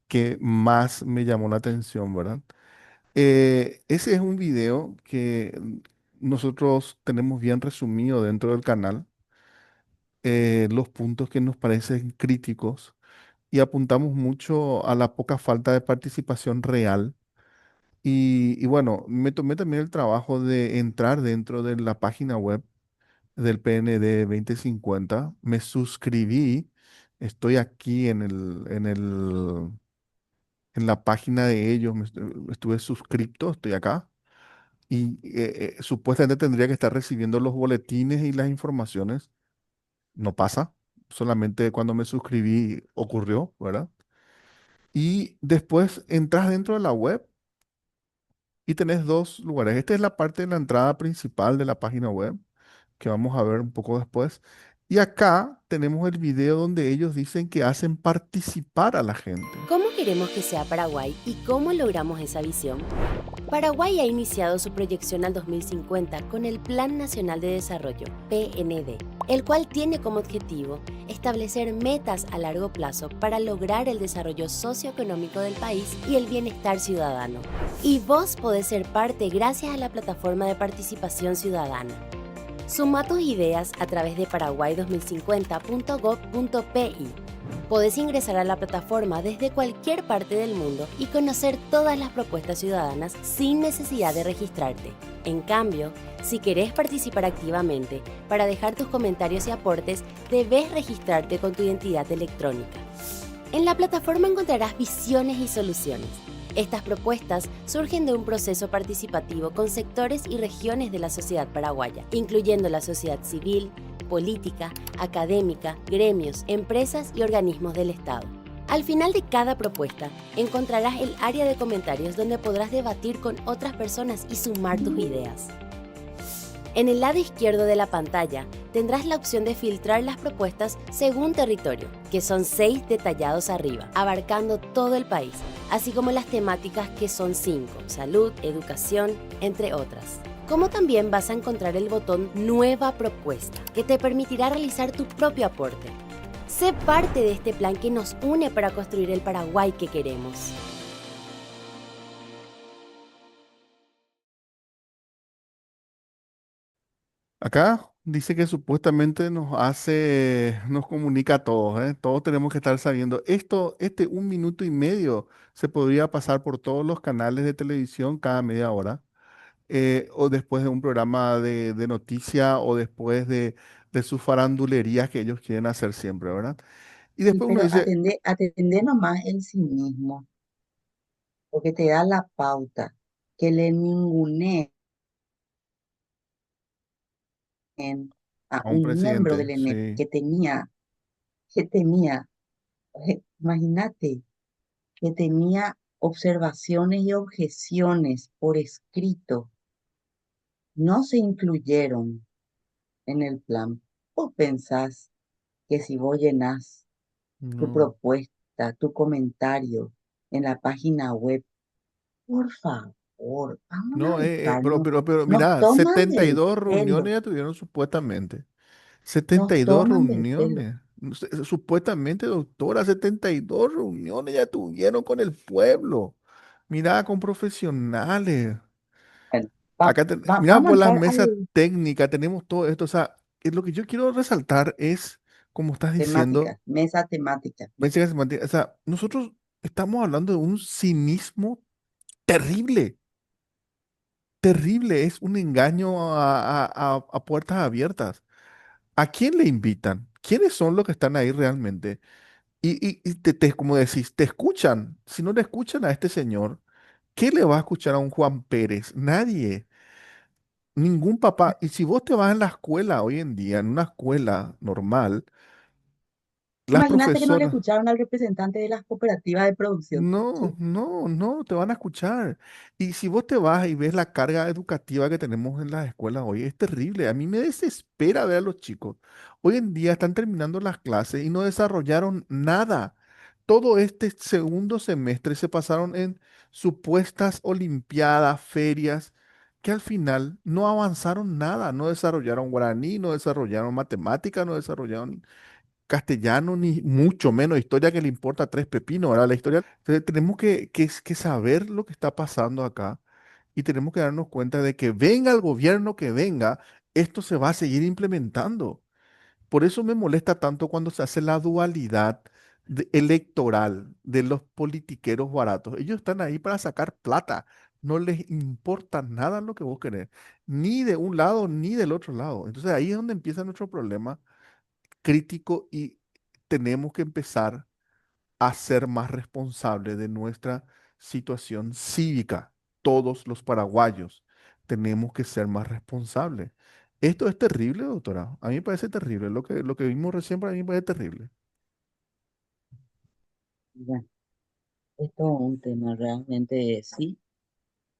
que más me llamó la atención, ¿verdad? Ese es un video que nosotros tenemos bien resumido dentro del canal, los puntos que nos parecen críticos, y apuntamos mucho a la poca falta de participación real. Y bueno, me tomé también el trabajo de entrar dentro de la página web del PND 2050, me suscribí, estoy aquí en la página de ellos, estuve suscripto, estoy acá, y supuestamente tendría que estar recibiendo los boletines y las informaciones. No pasa, solamente cuando me suscribí ocurrió, ¿verdad? Y después entras dentro de la web y tenés dos lugares. Esta es la parte de la entrada principal de la página web, que vamos a ver un poco después. Y acá tenemos el video donde ellos dicen que hacen participar a la gente. ¿Cómo queremos que sea Paraguay y cómo logramos esa visión? Paraguay ha iniciado su proyección al 2050 con el Plan Nacional de Desarrollo, PND, el cual tiene como objetivo establecer metas a largo plazo para lograr el desarrollo socioeconómico del país y el bienestar ciudadano. Y vos podés ser parte gracias a la plataforma de participación ciudadana. Suma tus ideas a través de paraguay2050.gov.pi. Podés ingresar a la plataforma desde cualquier parte del mundo y conocer todas las propuestas ciudadanas sin necesidad de registrarte. En cambio, si querés participar activamente, para dejar tus comentarios y aportes, debes registrarte con tu identidad electrónica. En la plataforma encontrarás visiones y soluciones. Estas propuestas surgen de un proceso participativo con sectores y regiones de la sociedad paraguaya, incluyendo la sociedad civil, política, académica, gremios, empresas y organismos del Estado. Al final de cada propuesta, encontrarás el área de comentarios donde podrás debatir con otras personas y sumar tus ideas. En el lado izquierdo de la pantalla tendrás la opción de filtrar las propuestas según territorio, que son 6 detallados arriba, abarcando todo el país, así como las temáticas, que son 5, salud, educación, entre otras. Como también vas a encontrar el botón Nueva Propuesta, que te permitirá realizar tu propio aporte. Sé parte de este plan que nos une para construir el Paraguay que queremos. Acá dice que supuestamente nos comunica a todos, ¿eh? Todos tenemos que estar sabiendo. Este 1 minuto y medio se podría pasar por todos los canales de televisión cada media hora, o después de un programa de noticia, o después de sus farandulerías que ellos quieren hacer siempre, ¿verdad? Y Y después uno pero dice, atender nomás el cinismo, porque te da la pauta, que le ninguneen a a un un miembro presidente, del ENEP sí, que tenía, imagínate, que tenía observaciones y objeciones por escrito, no se incluyeron en el plan. ¿Vos pensás que si vos llenás tu no. propuesta, tu comentario en la página web, por favor, vamos a No, dejarnos, pero nos mira, toman del 72 reuniones pelo, ya tuvieron supuestamente. nos 72 toman del pelo. reuniones. Supuestamente, doctora, 72 reuniones ya tuvieron con el pueblo. Mira, con profesionales. Bueno, Mira, vamos a por las entrar mesas al técnicas tenemos todo esto. O sea, lo que yo quiero resaltar es, como estás diciendo, temática, mesa temática. o sea, nosotros estamos hablando de un cinismo terrible. Terrible, es un engaño a puertas abiertas. ¿A quién le invitan? ¿Quiénes son los que están ahí realmente? Como decís, te escuchan. Si no le escuchan a este señor, ¿qué le va a escuchar a un Juan Pérez? Nadie, ningún papá. Y si vos te vas en la escuela hoy en día, en una escuela normal, las Imagínate que no le profesoras, escucharon al representante de las cooperativas de producción. no, Sí, no, no, te van a escuchar. Y si vos te vas y ves la carga educativa que tenemos en las escuelas hoy, es terrible. A mí me desespera ver a los chicos. Hoy en día están terminando las clases y no desarrollaron nada. Todo este segundo semestre se pasaron en supuestas olimpiadas, ferias, que al final no avanzaron nada. No desarrollaron guaraní, no desarrollaron matemática, no desarrollaron castellano, ni mucho menos historia, que le importa tres pepinos, ¿verdad? La historia. Entonces, tenemos que saber lo que está pasando acá, y tenemos que darnos cuenta de que venga el gobierno que venga, esto se va a seguir implementando. Por eso me molesta tanto cuando se hace la dualidad electoral de los politiqueros baratos. Ellos están ahí para sacar plata. No les importa nada lo que vos querés, ni de un lado ni del otro lado. Entonces ahí es donde empieza nuestro problema crítico, y tenemos que empezar a ser más responsables de nuestra situación cívica. Todos los paraguayos tenemos que ser más responsables. Esto es terrible, doctora. A mí me parece terrible. Lo que vimos recién para mí me parece terrible. bueno, es todo un tema realmente, sí.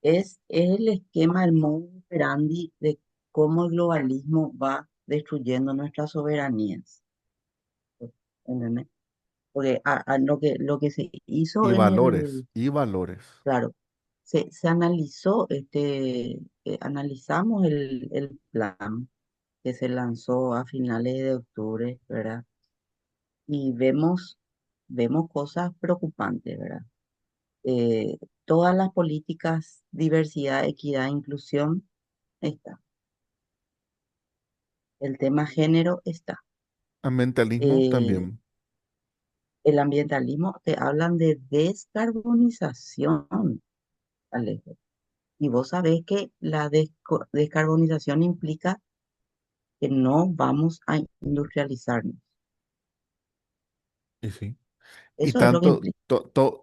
Es el esquema, el modus operandi de cómo el globalismo va destruyendo nuestras soberanías. ¿Entendés? Porque lo que se hizo Y en valores, el, y valores. claro, se analizó, analizamos el plan que se lanzó a finales de octubre, ¿verdad? Y vemos cosas preocupantes, ¿verdad? Todas las políticas, diversidad, equidad, inclusión, está. El tema género está. Ambientalismo Eh, también. el ambientalismo, te hablan de descarbonización, Alejo. Y vos sabés que la descarbonización implica que no vamos a industrializarnos. Y sí. Y Eso es lo que implica.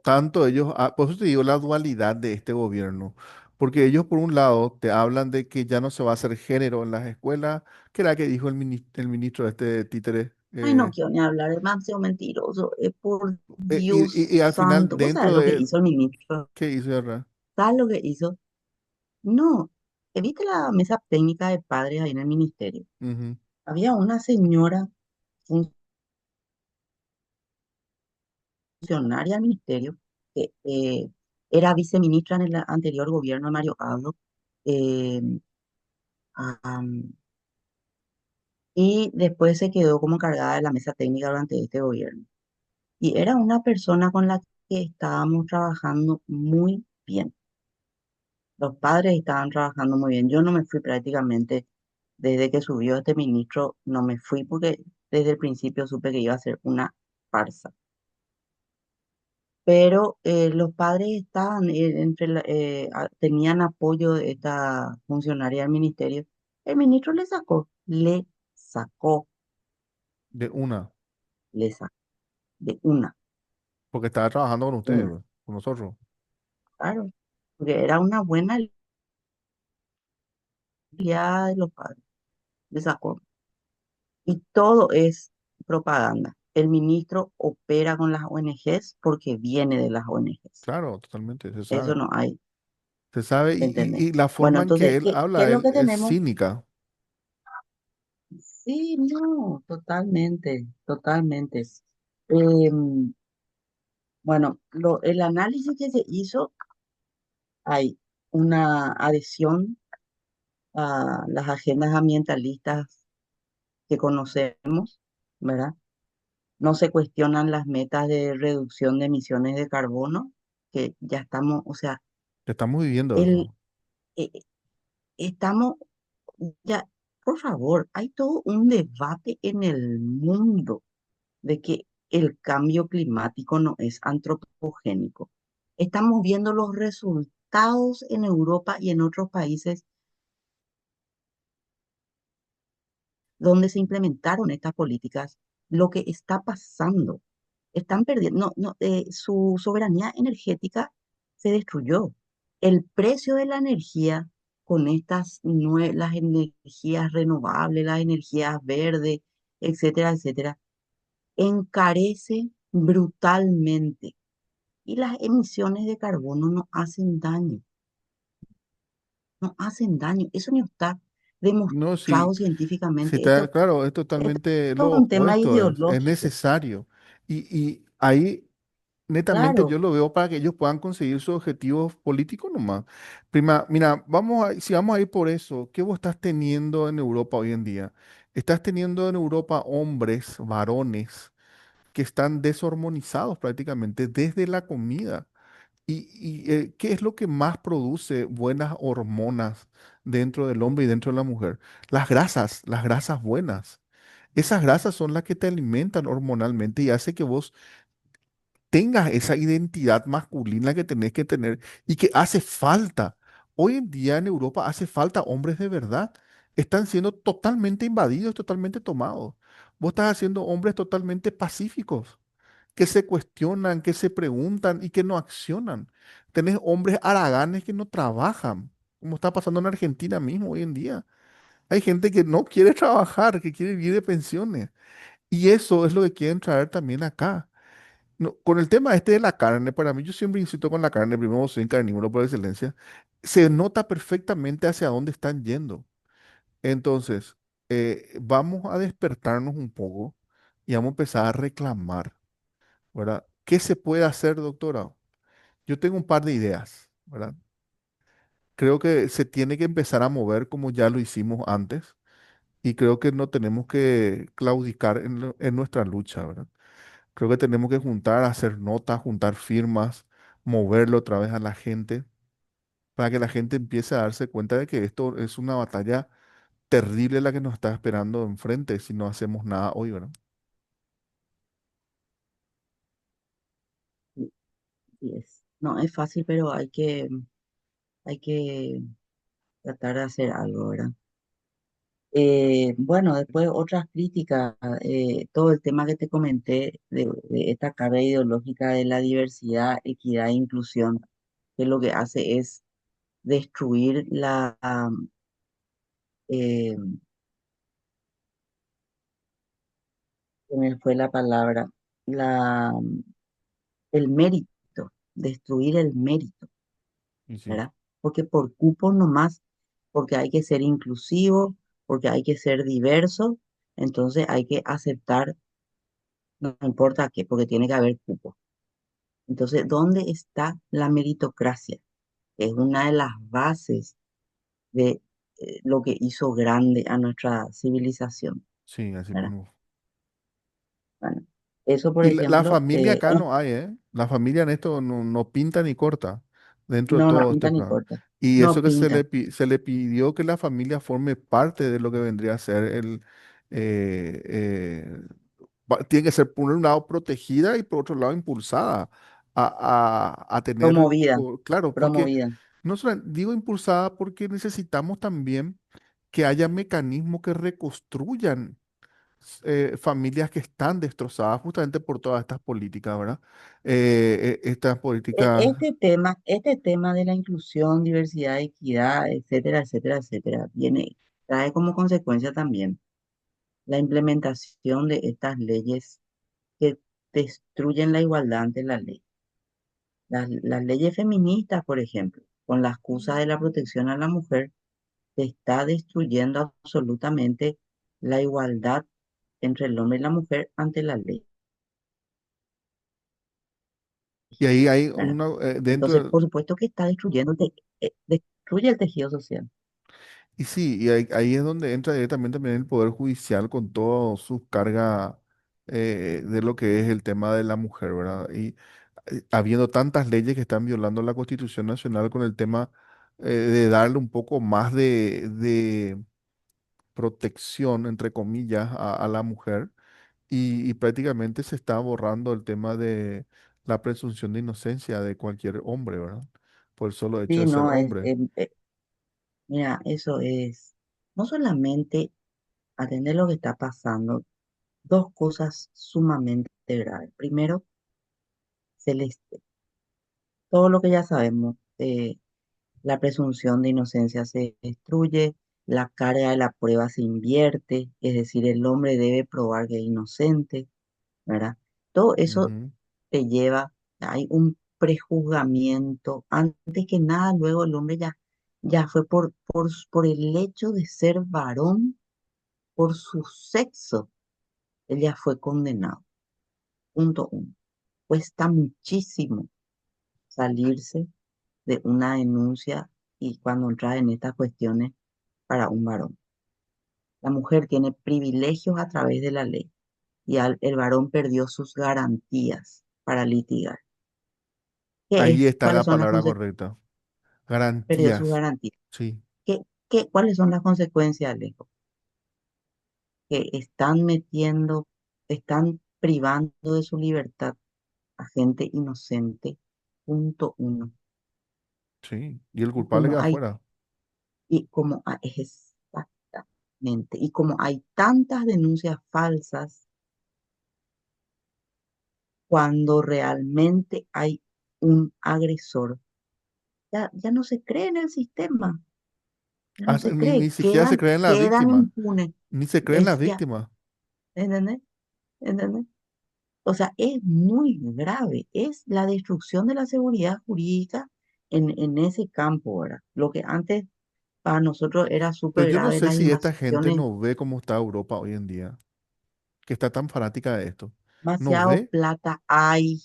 tanto ellos, por eso te digo la dualidad de este gobierno, porque ellos por un lado te hablan de que ya no se va a hacer género en las escuelas, que era que dijo el ministro de este títere, Ay, no quiero ni hablar, es demasiado mentiroso. Por y Dios al final santo. ¿Vos sabés dentro lo que de, hizo el ministro? ¿qué hizo Erra? ¿Sabes lo que hizo? No, ¿viste la mesa técnica de padres ahí en el ministerio? Ujú. Había una señora funcionaria del ministerio que era viceministra en el anterior gobierno de Mario Abdo, eh, am, y después se quedó como encargada de la mesa técnica durante este gobierno. Y era una persona con la que estábamos trabajando muy bien. Los padres estaban trabajando muy bien. Yo no me fui prácticamente desde que subió este ministro no me fui porque desde el principio supe que iba a ser una farsa. Pero los padres estaban, tenían apoyo de esta funcionaria del ministerio. El ministro sacó, De una, le sacó de una, porque estaba trabajando con ustedes, una, pues, con nosotros. claro, porque era una buena aliada de los padres, le sacó. Y todo es propaganda. El ministro opera con las ONGs porque viene de las ONGs. Claro, totalmente, se Eso sabe. no hay, Se sabe ¿entendés? y la Bueno, forma en entonces, que él qué es habla, lo él que es tenemos? cínica. Sí, no, totalmente, totalmente. Em, bueno, el análisis que se hizo, hay una adhesión a las agendas ambientalistas que conocemos, ¿verdad? No se cuestionan las metas de reducción de emisiones de carbono, que ya estamos, o sea, Estamos viviendo el, eso. eh, estamos, ya, por favor, hay todo un debate en el mundo de que el cambio climático no es antropogénico. Estamos viendo los resultados en Europa y en otros países donde se implementaron estas políticas, lo que está pasando. Están perdiendo, su soberanía energética se destruyó. El precio de la energía con las energías renovables, las energías verdes, etcétera, etcétera, encarece brutalmente. Y las emisiones de carbono no hacen daño, no hacen daño. Eso no está No, demostrado sí, sí científicamente. está, claro, es Esto totalmente es lo un tema opuesto, es ideológico. necesario. Y ahí netamente Claro, yo lo veo para que ellos puedan conseguir sus objetivos políticos nomás. Prima, mira, si vamos a ir por eso, ¿qué vos estás teniendo en Europa hoy en día? Estás teniendo en Europa hombres, varones, que están deshormonizados prácticamente desde la comida. ¿Qué es lo que más produce buenas hormonas dentro del hombre y dentro de la mujer? Las grasas buenas. Esas grasas son las que te alimentan hormonalmente y hace que vos tengas esa identidad masculina que tenés que tener y que hace falta. Hoy en día en Europa hace falta hombres de verdad. Están siendo totalmente invadidos, totalmente tomados. Vos estás haciendo hombres totalmente pacíficos que se cuestionan, que se preguntan y que no accionan. Tenés hombres haraganes que no trabajan, como está pasando en Argentina mismo hoy en día. Hay gente que no quiere trabajar, que quiere vivir de pensiones. Y eso es lo que quieren traer también acá. Con el tema este de la carne, para mí yo siempre insisto con la carne, primero soy carnívoro por excelencia, se nota perfectamente hacia dónde están yendo. Entonces, vamos a despertarnos un poco y vamos a empezar a reclamar, ¿verdad? ¿Qué se puede hacer, doctora? Yo tengo un par de ideas, ¿verdad? Creo que se tiene que empezar a mover como ya lo hicimos antes y creo que no tenemos que claudicar en nuestra lucha, ¿verdad? Creo que tenemos que juntar, hacer notas, juntar firmas, moverlo otra vez a la gente para que la gente empiece a darse cuenta de que esto es una batalla terrible la que nos está esperando enfrente si no hacemos nada hoy, ¿verdad? sí, sí es. No es fácil, pero hay que tratar de hacer algo, ¿verdad? Bueno, después otras críticas, todo el tema que te comenté de esta carga ideológica de la diversidad, equidad e inclusión, que lo que hace es destruir eh, se me fue la palabra, la, el mérito, destruir el mérito, Y sí, ¿verdad? Porque por cupo nomás, porque hay que ser inclusivo, porque hay que ser diverso, entonces hay que aceptar, no importa qué, porque tiene que haber cupo. Entonces, ¿dónde está la meritocracia? Es una de las bases de lo que hizo grande a nuestra civilización, sí, así ¿verdad? mismo. Bueno, eso, por Y la ejemplo, familia acá no hay, ¿eh? La familia en esto no pinta ni corta. dentro de No, no todo este pinta ni plan. corta. Y eso No que pinta. se le pidió que la familia forme parte de lo que vendría a ser eh, eh, tiene que ser por un lado protegida y por otro lado impulsada a tener, Promovida, claro, porque promovida. no solo digo impulsada porque necesitamos también que haya mecanismos que reconstruyan familias que están destrozadas justamente por todas estas políticas, ¿verdad? Estas políticas, Este tema de la inclusión, diversidad, equidad, etcétera, etcétera, etcétera, trae como consecuencia también la implementación de estas leyes que destruyen la igualdad ante la ley. Las leyes feministas, por ejemplo, con la excusa de la protección a la mujer, se está destruyendo absolutamente la igualdad entre el hombre y la mujer ante la ley, y ahí hay ¿verdad? una, dentro Entonces, del, por supuesto que está destruyendo, destruye el tejido social. y sí, y ahí es donde entra directamente también el Poder Judicial con todas sus cargas de lo que es el tema de la mujer, ¿verdad? Y habiendo tantas leyes que están violando la Constitución Nacional con el tema de darle un poco más de protección, entre comillas, a la mujer, y prácticamente se está borrando el tema de la presunción de inocencia de cualquier hombre, ¿verdad? Por el solo hecho Sí, de ser no, hombre. mira, eso es no solamente atender lo que está pasando, dos cosas sumamente graves. Primero, Celeste, todo lo que ya sabemos, la presunción de inocencia se destruye, la carga de la prueba se invierte, es decir, el hombre debe probar que es inocente, ¿verdad? Todo eso Ujú. te lleva, hay un prejuzgamiento, antes que nada, luego el hombre ya fue por el hecho de ser varón, por su sexo, él ya fue condenado. Punto uno. Cuesta muchísimo salirse de una denuncia y cuando entras en estas cuestiones para un varón. La mujer tiene privilegios a través de la ley y el varón perdió sus garantías para litigar. Ahí está ¿Cuáles la son las palabra consecuencias? correcta. Perdió sus Garantías. garantías. Sí, ¿Cuáles son las consecuencias, Alejo? Que están metiendo, están privando de su libertad a gente inocente. Punto uno. sí. Y el Y culpable como queda hay, afuera. exactamente, y como hay tantas denuncias falsas, cuando realmente hay un agresor, ya no se cree en el sistema, ya no se Ni cree, siquiera se cree en la quedan víctima. impunes. Ni se cree en la Es ya, víctima. ¿entendés? ¿Entendés? O sea, es muy grave, es la destrucción de la seguridad jurídica en ese campo, ¿verdad? Lo que antes para nosotros era Pero súper yo no grave, sé las si esta gente invasiones, no ve cómo está Europa hoy en día, que está tan fanática de esto. No demasiado ve, plata hay,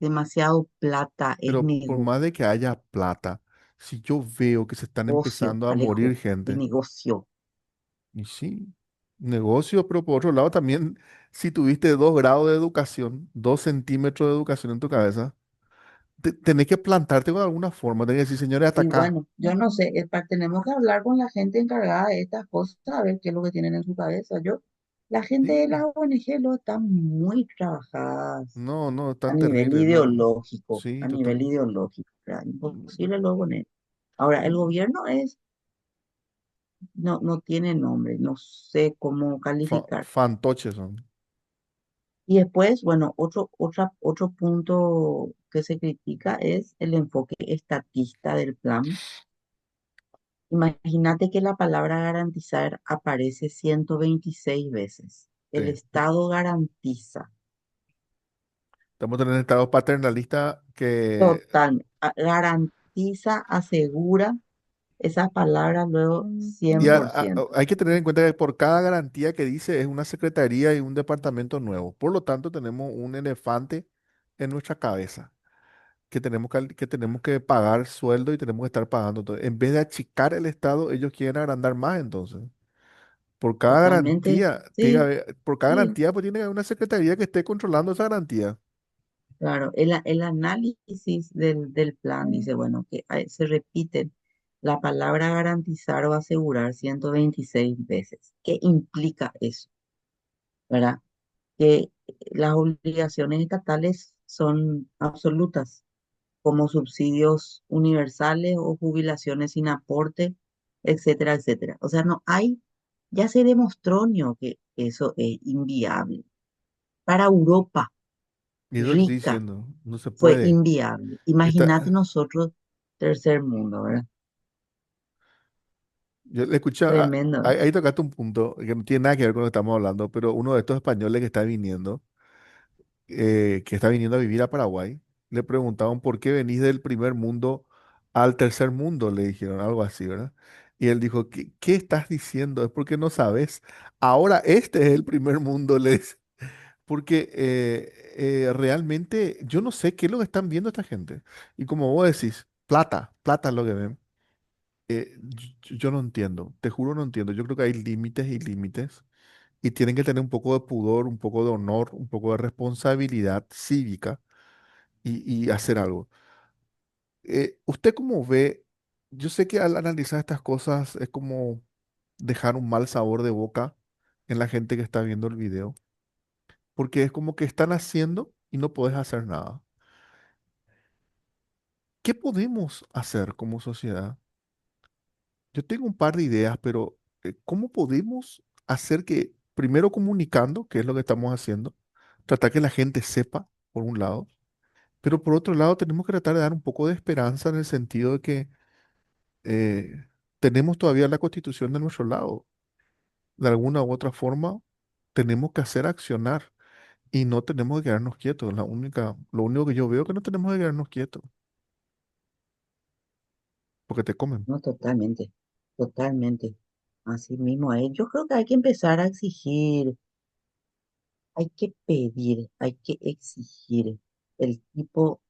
demasiado plata, es pero por más de que haya plata, si yo veo que se están negocio, empezando a morir Alejo, es gente, negocio. y sí, negocio, pero por otro lado también, si tuviste 2 grados de educación, 2 centímetros de educación en tu cabeza, tenés que plantarte de alguna forma, tenés que decir, señores, hasta Y acá. bueno, yo no sé, tenemos que hablar con la gente encargada de estas cosas, a ver qué es lo que tienen en su cabeza. La gente de las Sí, ONG lo están muy trabajadas no, no, es tan terrible, no. Sí, a nivel total. ideológico, ¿verdad? Imposible luego poner. Ahora, el Y gobierno no tiene nombre, no sé cómo calificar. fantoches son. Y después, bueno, otro punto que se critica es el enfoque estatista del plan. Imagínate que la palabra garantizar aparece 126 veces. El Sí. Estado garantiza, Estamos en un estado paternalista que... garantiza, asegura, esas palabras luego Y 100%. hay que tener en cuenta que por cada garantía que dice es una secretaría y un departamento nuevo. Por lo tanto, tenemos un elefante en nuestra cabeza que tenemos que pagar sueldo y tenemos que estar pagando todo. En vez de achicar el Estado, ellos quieren agrandar más entonces. Por cada Totalmente, garantía, sí, por cada sí. garantía, pues tiene que haber una secretaría que esté controlando esa garantía. Claro, el análisis del plan dice, bueno, que se repite la palabra garantizar o asegurar 126 veces. ¿Qué implica eso? ¿Verdad? Que las obligaciones estatales son absolutas, como subsidios universales o jubilaciones sin aporte, etcétera, etcétera. O sea, no hay, ya se demostró, Ño, que eso es inviable. Para Europa Y eso que estoy rica diciendo, no se fue puede. inviable. Imagínate Está, nosotros, tercer mundo, ¿verdad? yo le escuché, Tremendo, ahí, ¿verdad? ahí tocaste un punto que no tiene nada que ver con lo que estamos hablando, pero uno de estos españoles que está viniendo a vivir a Paraguay, le preguntaban por qué venís del primer mundo al tercer mundo, le dijeron algo así, ¿verdad? Y él dijo, ¿qué estás diciendo? Es porque no sabes. Ahora este es el primer mundo, le dice. Porque realmente yo no sé qué es lo que están viendo esta gente. Y como vos decís, plata, plata es lo que ven. Yo no entiendo, te juro no entiendo. Yo creo que hay límites y límites y tienen que tener un poco de pudor, un poco de honor, un poco de responsabilidad cívica y hacer algo. ¿Usted cómo ve? Yo sé que al analizar estas cosas es como dejar un mal sabor de boca en la gente que está viendo el video, porque es como que están haciendo y no puedes hacer nada. ¿Qué podemos hacer como sociedad? Yo tengo un par de ideas, pero ¿cómo podemos hacer que, primero comunicando, que es lo que estamos haciendo, tratar que la gente sepa, por un lado, pero por otro lado tenemos que tratar de dar un poco de esperanza en el sentido de que tenemos todavía la Constitución de nuestro lado. De alguna u otra forma, tenemos que hacer accionar y no tenemos que quedarnos quietos. Lo único que yo veo es que no tenemos que quedarnos quietos, porque te comen. No, totalmente, totalmente. Así mismo es. Yo creo que hay que empezar a exigir, hay que pedir, hay que exigir el tipo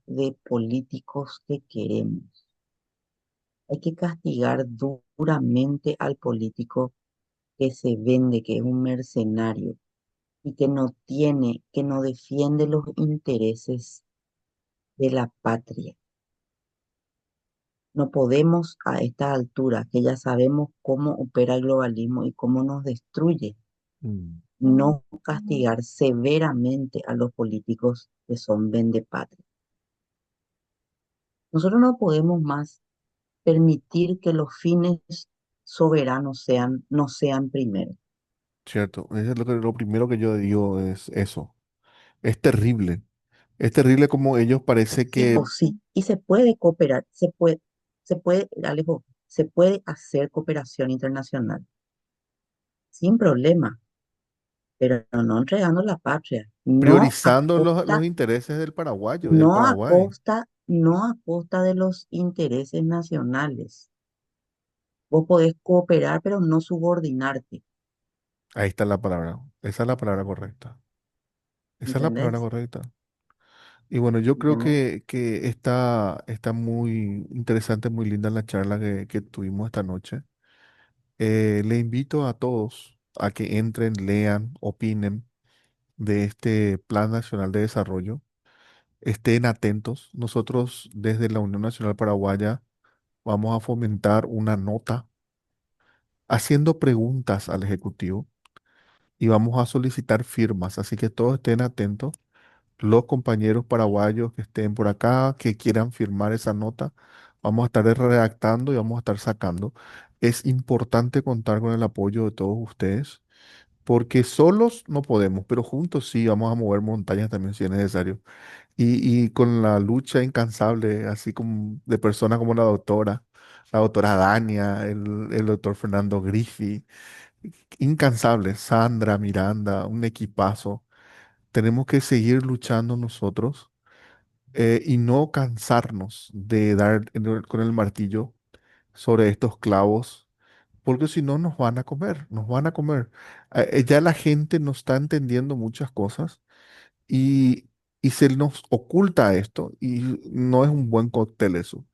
de políticos que queremos. Hay que castigar duramente al político que se vende, que es un mercenario y que no tiene, que no defiende los intereses de la patria. No podemos a esta altura, que ya sabemos cómo opera el globalismo y cómo nos destruye, Mm. no castigar severamente a los políticos que son vendepatria. Nosotros no podemos más permitir que los fines soberanos no sean primero. Cierto, eso es lo primero que yo digo es eso. Es terrible. Es terrible como ellos parece Sí, que, pues sí, y se puede cooperar, Alejo, se puede hacer cooperación internacional sin problema, pero no entregando la patria, priorizando los intereses del paraguayo y del Paraguay. no a costa de los intereses nacionales. Vos podés cooperar, pero no subordinarte, Ahí está la palabra. Esa es la palabra correcta. Esa es la palabra ¿entendés? correcta. Y bueno, yo creo ¿Entendés? que está muy interesante, muy linda la charla que tuvimos esta noche. Le invito a todos a que entren, lean, opinen de este Plan Nacional de Desarrollo. Estén atentos. Nosotros desde la Unión Nacional Paraguaya vamos a fomentar una nota haciendo preguntas al Ejecutivo y vamos a solicitar firmas. Así que todos estén atentos. Los compañeros paraguayos que estén por acá, que quieran firmar esa nota, vamos a estar redactando y vamos a estar sacando. Es importante contar con el apoyo de todos ustedes, porque solos no podemos, pero juntos sí vamos a mover montañas también si es necesario. Y con la lucha incansable, así como de personas como la doctora Dania, el doctor Fernando Griffi, incansables, Sandra, Miranda, un equipazo. Tenemos que seguir luchando nosotros y no cansarnos de dar con el martillo sobre estos clavos, porque si no nos van a comer, nos van a comer. Ya la gente no está entendiendo muchas cosas y, y se nos oculta esto y no es un buen cóctel eso.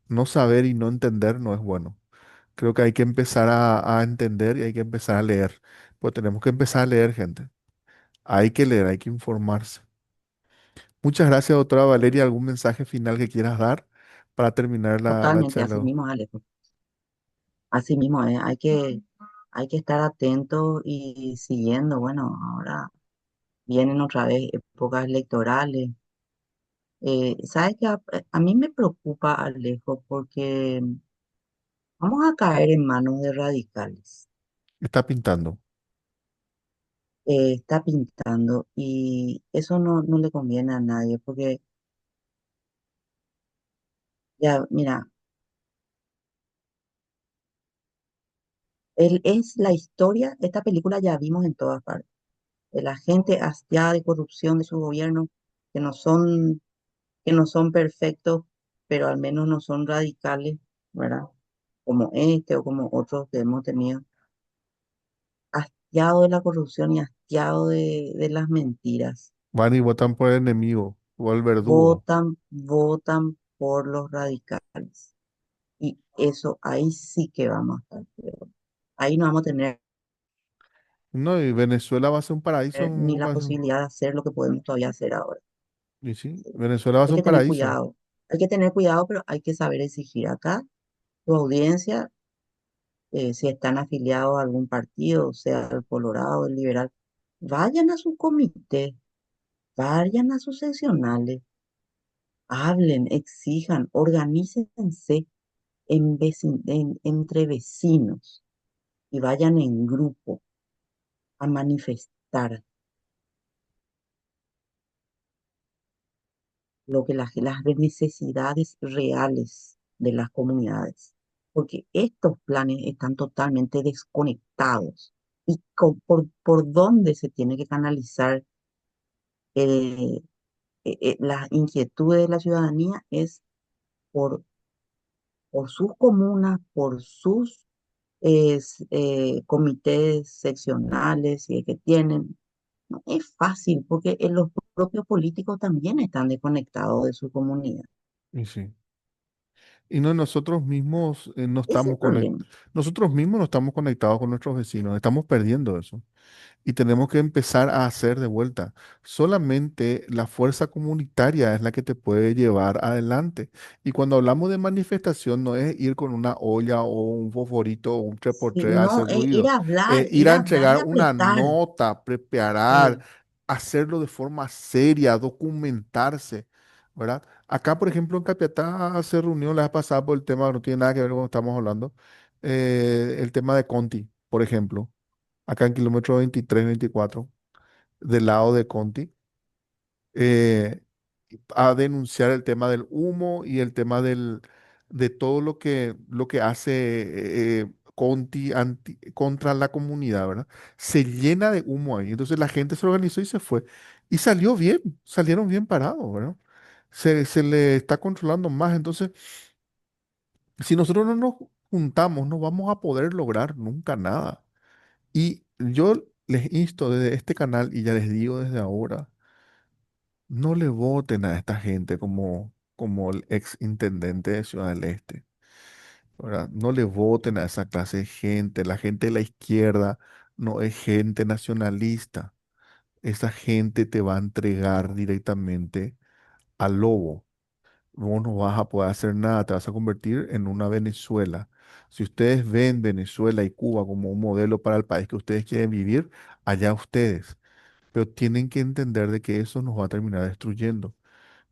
No saber y no entender no es bueno. Creo que hay que empezar a entender y hay que empezar a leer. Pues tenemos que empezar a leer, gente. Hay que leer, hay que informarse. Muchas gracias, doctora Valeria. ¿Algún mensaje final que quieras dar para terminar la Totalmente, así charla? mismo, Alejo. Así mismo, hay que estar atento y siguiendo. Bueno, ahora vienen otra vez épocas electorales. ¿Sabes qué? A mí me preocupa, Alejo, porque vamos a caer en manos de radicales. Está pintando. Está pintando y eso no le conviene a nadie, porque ya, mira, él es la historia, esta película ya vimos en todas partes, de la gente hastiada de corrupción de su gobierno, que no son, que no son perfectos, pero al menos no son radicales, ¿verdad? Como este o como otros que hemos tenido, hastiado de la corrupción y hastiado de las mentiras. Van y votan por el enemigo o el verdugo. Votan por los radicales. Y eso ahí sí que vamos a estar peor. Ahí no vamos a tener No, y Venezuela va a ser un paraíso. ni la posibilidad de hacer lo que podemos todavía hacer ahora. Y sí, Venezuela va a Hay ser que un tener paraíso. cuidado. Hay que tener cuidado, pero hay que saber exigir acá. Tu audiencia, si están afiliados a algún partido, sea el Colorado, el Liberal, vayan a su comité, vayan a sus seccionales, hablen, exijan, organícense entre vecinos y vayan en grupo a manifestar lo que las necesidades reales de las comunidades, porque estos planes están totalmente desconectados. ¿Y por dónde se tiene que canalizar eh, las inquietudes de la ciudadanía? Es por, por sus comunas, por sus comités seccionales, si es que tienen. No es fácil porque los propios políticos también están desconectados de su comunidad. Y sí. Y no, nosotros mismos no Ese es el estamos problema. nosotros mismos no estamos conectados con nuestros vecinos, estamos perdiendo eso. Y tenemos que empezar a hacer de vuelta. Solamente la fuerza comunitaria es la que te puede llevar adelante. Y cuando hablamos de manifestación, no es ir con una olla o un fosforito o un 3x3 a No, hacer ruido. Ir ir a a hablar y entregar una apretar. nota, preparar, Sí, hacerlo de forma seria, documentarse, ¿verdad? Acá, por ejemplo, en Capiatá se reunió la vez pasada por el tema, no tiene nada que ver con lo que estamos hablando, el tema de Conti, por ejemplo acá en kilómetro 23-24, del lado de Conti, eh, a denunciar el tema del humo y el tema de todo lo que hace Conti contra la comunidad, ¿verdad? Se llena de humo ahí. Entonces la gente se organizó y se fue. Y salió bien, salieron bien parados, ¿verdad? Se le está controlando más. Entonces, si nosotros no nos juntamos, no vamos a poder lograr nunca nada. Y yo les insto desde este canal y ya les digo desde ahora, no le voten a esta gente como el ex intendente de Ciudad del Este, ¿verdad? No le voten a esa clase de gente. La gente de la izquierda no es gente nacionalista. Esa gente te va a entregar directamente al lobo. Vos no vas a poder hacer nada, te vas a convertir en una Venezuela. Si ustedes ven Venezuela y Cuba como un modelo para el país que ustedes quieren vivir, allá ustedes. Pero tienen que entender de que eso nos va a terminar destruyendo.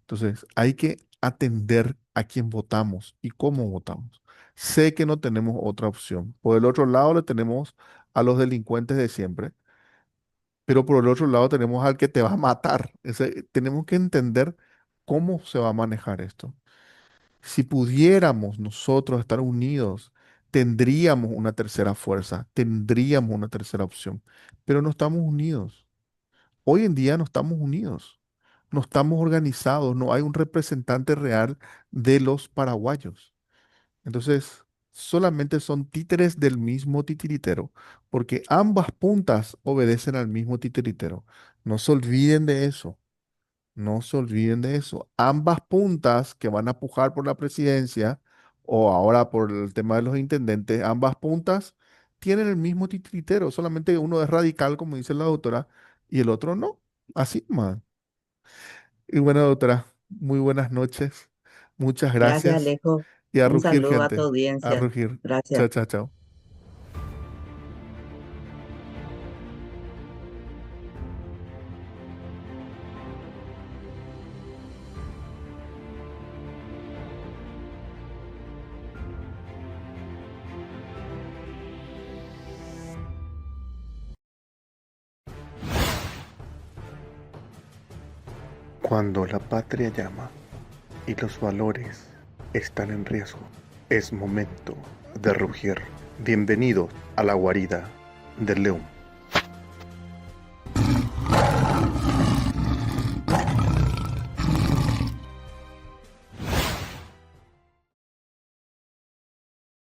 Entonces, hay que atender a quién votamos y cómo votamos. Sé que no tenemos otra opción. Por el otro lado le tenemos a los delincuentes de siempre, pero por el otro lado tenemos al que te va a matar. Tenemos que entender cómo se va a manejar esto. Si pudiéramos nosotros estar unidos, tendríamos una tercera fuerza, tendríamos una tercera opción, pero no estamos unidos. Hoy en día no estamos unidos, no estamos organizados, no hay un representante real de los paraguayos. Entonces, solamente son títeres del mismo titiritero, porque ambas puntas obedecen al mismo titiritero. No se olviden de eso. No se olviden de eso. Ambas puntas que van a pujar por la presidencia o ahora por el tema de los intendentes, ambas puntas tienen el mismo titiritero, solamente uno es radical, como dice la doctora, y el otro no. Así más. Y bueno, doctora, muy buenas noches. Muchas Gracias, gracias. Alejo. Y a Un rugir, saludo a tu gente. A audiencia. rugir. Gracias. Chao, chao, chao. Cuando la patria llama y los valores están en riesgo, es momento de rugir. Bienvenidos a la guarida del león.